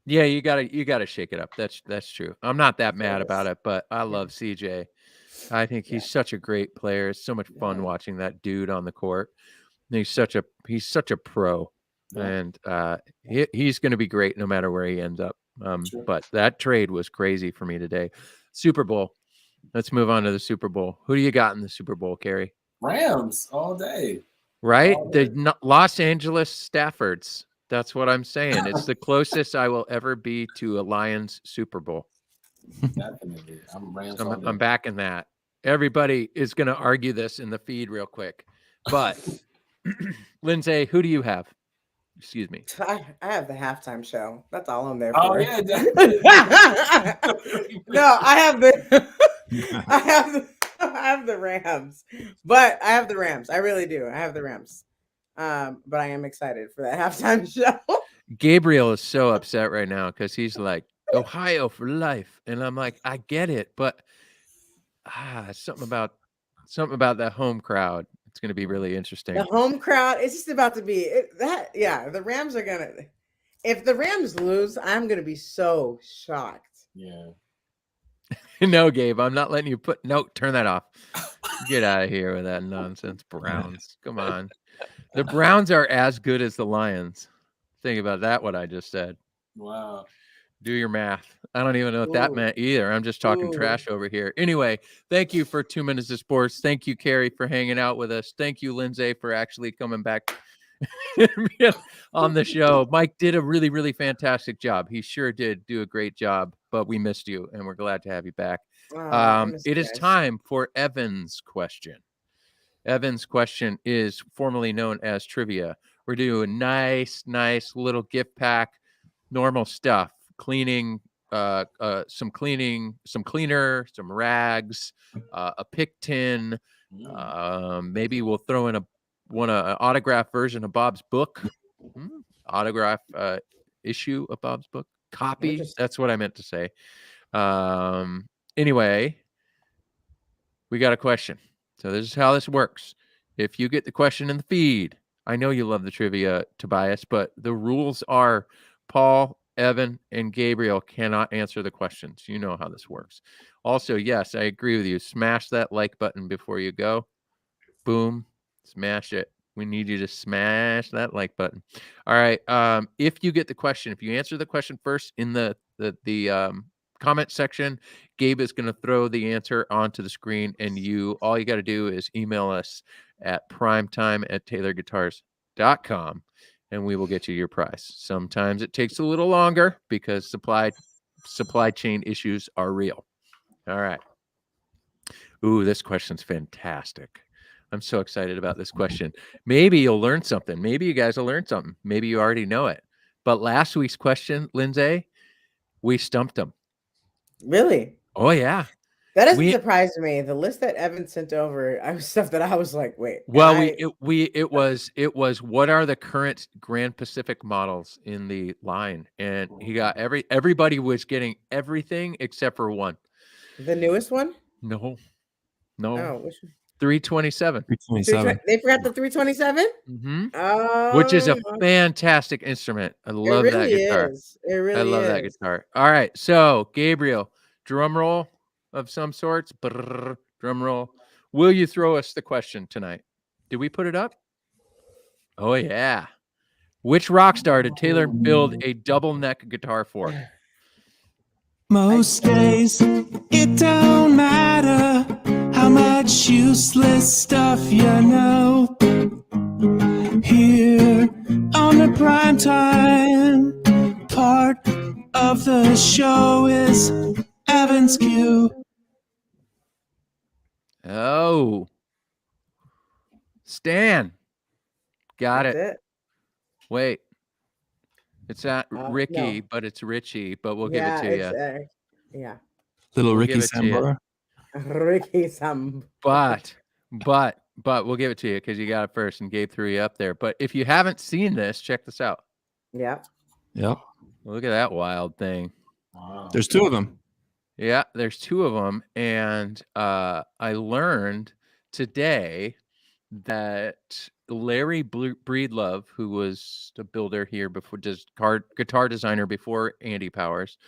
Yeah, you got to shake it up. That's true. I'm not that mad about it, but I love CJ. I think he's such a great player. It's so much fun watching that dude on the court. He's such a pro, and he's going to be great no matter where he ends up. But that trade was crazy for me today. Super Bowl. Let's move on to the Super Bowl. Who do you got in the Super Bowl, Carrie? Rams all day. Right? The Los Angeles Staffords. That's what I'm saying. It's the closest I will ever be to a Lions Super Bowl. Definitely. I'm backing that. Everybody is going to argue this in the feed real quick. But, Lindsay, who do you have? Excuse me. I have the halftime show. That's all I'm there for. Oh, yeah. No, I have the Rams. But I have the Rams. I really do. I have the Rams. But I am excited for that halftime show. Gabriel is so upset right now because he's like, Ohio for life. And I'm like, I get it, but something about that home crowd. It's going to be really interesting. The home crowd, it's just about to be the Rams are going to, if the Rams lose, I'm going to be so shocked. Yeah. No, Gabe, I'm not letting you turn that off. Get out of here with that nonsense. Browns. Come on. The Browns are as good as the Lions. Think about that, what I just said. Wow. Do your math. I don't even know what that meant either. I'm just talking trash over here. Anyway, thank you for 2 minutes of sports. Thank you, Carrie, for hanging out with us. Thank you, Lindsay, for actually coming back on the show. Mike did a really, really fantastic job. He sure did do a great job, but we missed you, and we're glad to have you back. It is time for Evan's question. Evan's question is formerly known as trivia. We're doing nice little gift pack, normal stuff. Cleaning, some cleaner, some rags, a pick tin. Maybe we'll throw in an autograph version of Bob's book. Autograph issue of Bob's book. Copy. That's what I meant to say. Anyway, we got a question. So this is how this works. If you get the question in the feed, I know you love the trivia, Tobias, but the rules are Paul, Evan, and Gabriel cannot answer the questions. You know how this works. Also, yes, I agree with you. Smash that like button before you go. Boom. Smash it. We need you to smash that like button. All right. If you get the question, if you answer the question first in the comment section, Gabe is going to throw the answer onto the screen, and all you got to do is email us at primetime@taylorguitars.com, and we will get you your prize. Sometimes it takes a little longer because supply chain issues are real. All right. Ooh, this question's fantastic. I'm so excited about this question. Maybe you'll learn something. Maybe you guys will learn something. Maybe you already know it. But last week's question, Lindsay, we stumped them. Really? Oh, yeah. That doesn't surprise me. The list that Evan sent over, I was stuff that I was like, wait. Well, it was what are the current Grand Pacific models in the line? And he got everybody was getting everything except for one. The newest one? No. Oh, which one? 327. 327. They forgot the 327? Mm-hmm. Oh, which is a fantastic instrument. I love that guitar. It really is. I love that guitar. All right. So, Gabriel, drum roll of some sorts. Brrr, drum roll. Will you throw us the question tonight? Did we put it up? Oh, yeah. Which rock star did Taylor build a double neck guitar for? Most days, it don't matter how much useless stuff you know. Here on the Primetime part of the show is Evan's Q. Oh. Stan. Got it. Wait. It's not Ricky, no. but it's Richie, but we'll give it to you. Yeah. Little Ricky Sambora. Ricky Sam. But we'll give it to you because you got it first and Gabe threw you up there. But if you haven't seen this, check this out. Yeah. Yep. Look at that wild thing. Wow. There's two of them. Yeah, there's two of them. And I learned today that Larry Breedlove, who was the builder here before, guitar designer before Andy Powers,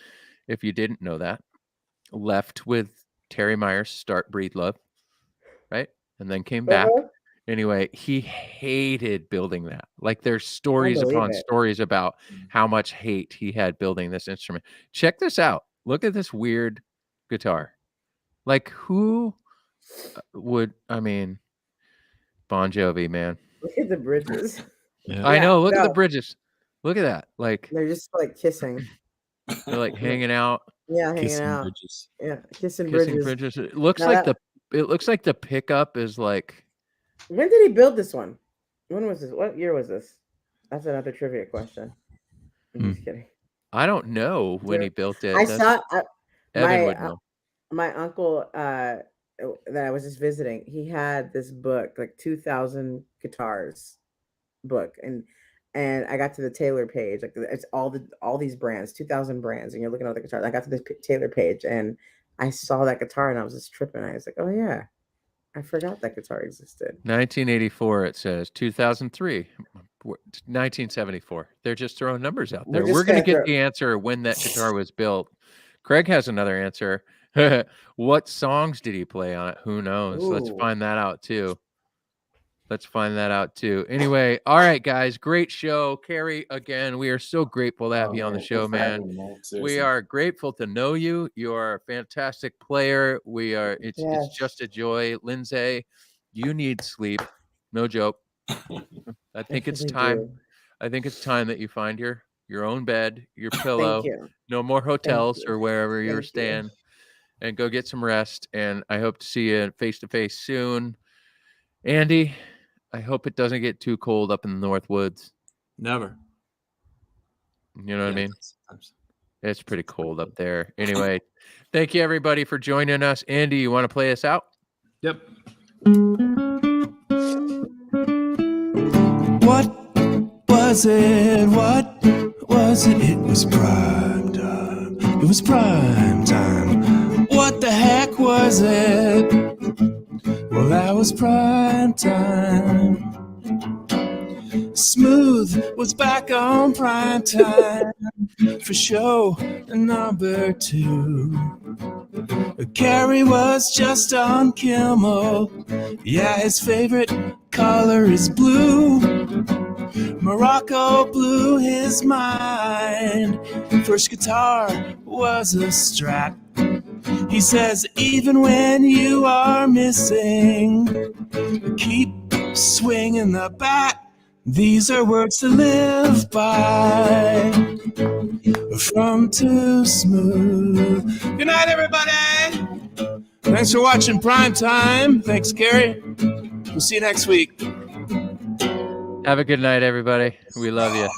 if you didn't know that, left with Terry Myers, start Breedlove, right? And then came back. Anyway, he hated building that. Like there's stories upon stories about how much hate he had building this instrument. Check this out. Look at this weird guitar. Like who would, Bon Jovi, man. Look at the bridges. Yeah. I know. Look at the bridges. Look at that. Like they're just like kissing. They're like hanging out. Yeah, hanging Kissing out. bridges. Yeah, kissing bridges. It looks like the pickup is like. When did he build this one? When was this? What year was this? That's another trivia question. I'm just kidding. I don't know when he built it. I saw Evan would know. My uncle that I was just visiting. He had this book, like 2,000 guitars book, and I got to the Taylor page, like it's all these brands, 2,000 brands, and you're looking at the guitars. I got to this Taylor page, and I saw that guitar, and I was just tripping. I was like, oh yeah, I forgot that guitar existed. 1984, it says. 2003, 1974. They're just throwing numbers out there. We're going to get the answer when that guitar was built. Craig has another answer. What songs did he play on it? Who knows? Ooh. Let's find that out too. Let's find that out too. Anyway, all right, guys, great show. Carrie, again, we are so grateful to have you on the show, man. We are grateful to know you. You are a fantastic player. It's just a joy. Lindsay, you need sleep. No joke. I think it's time. I think it's time that you find your own bed, your pillow. Thank you. No more hotels or wherever you're staying. And go get some rest. And I hope to see you face to face soon. Andy, I hope it doesn't get too cold up in the North Woods. Never. You know what I mean? It's pretty cold up there. Anyway, thank you everybody for joining us. Andy, you want to play us out? Yep. What was it? What was it? It was prime time. It was prime time. What the heck was it? Well, that was prime time. Smooth was back on prime time for show number 2. Carrie was just on Kimmel. Yeah, his favorite color is blue. Morocco blew his mind. First guitar was a Strat. He says, even when you are missing, keep swinging the bat. These are words to live by. From Too Smooth. Good night, everybody. Thanks for watching Primetime. Thanks, Carrie. We'll see you next week. Have a good night, everybody. We love you.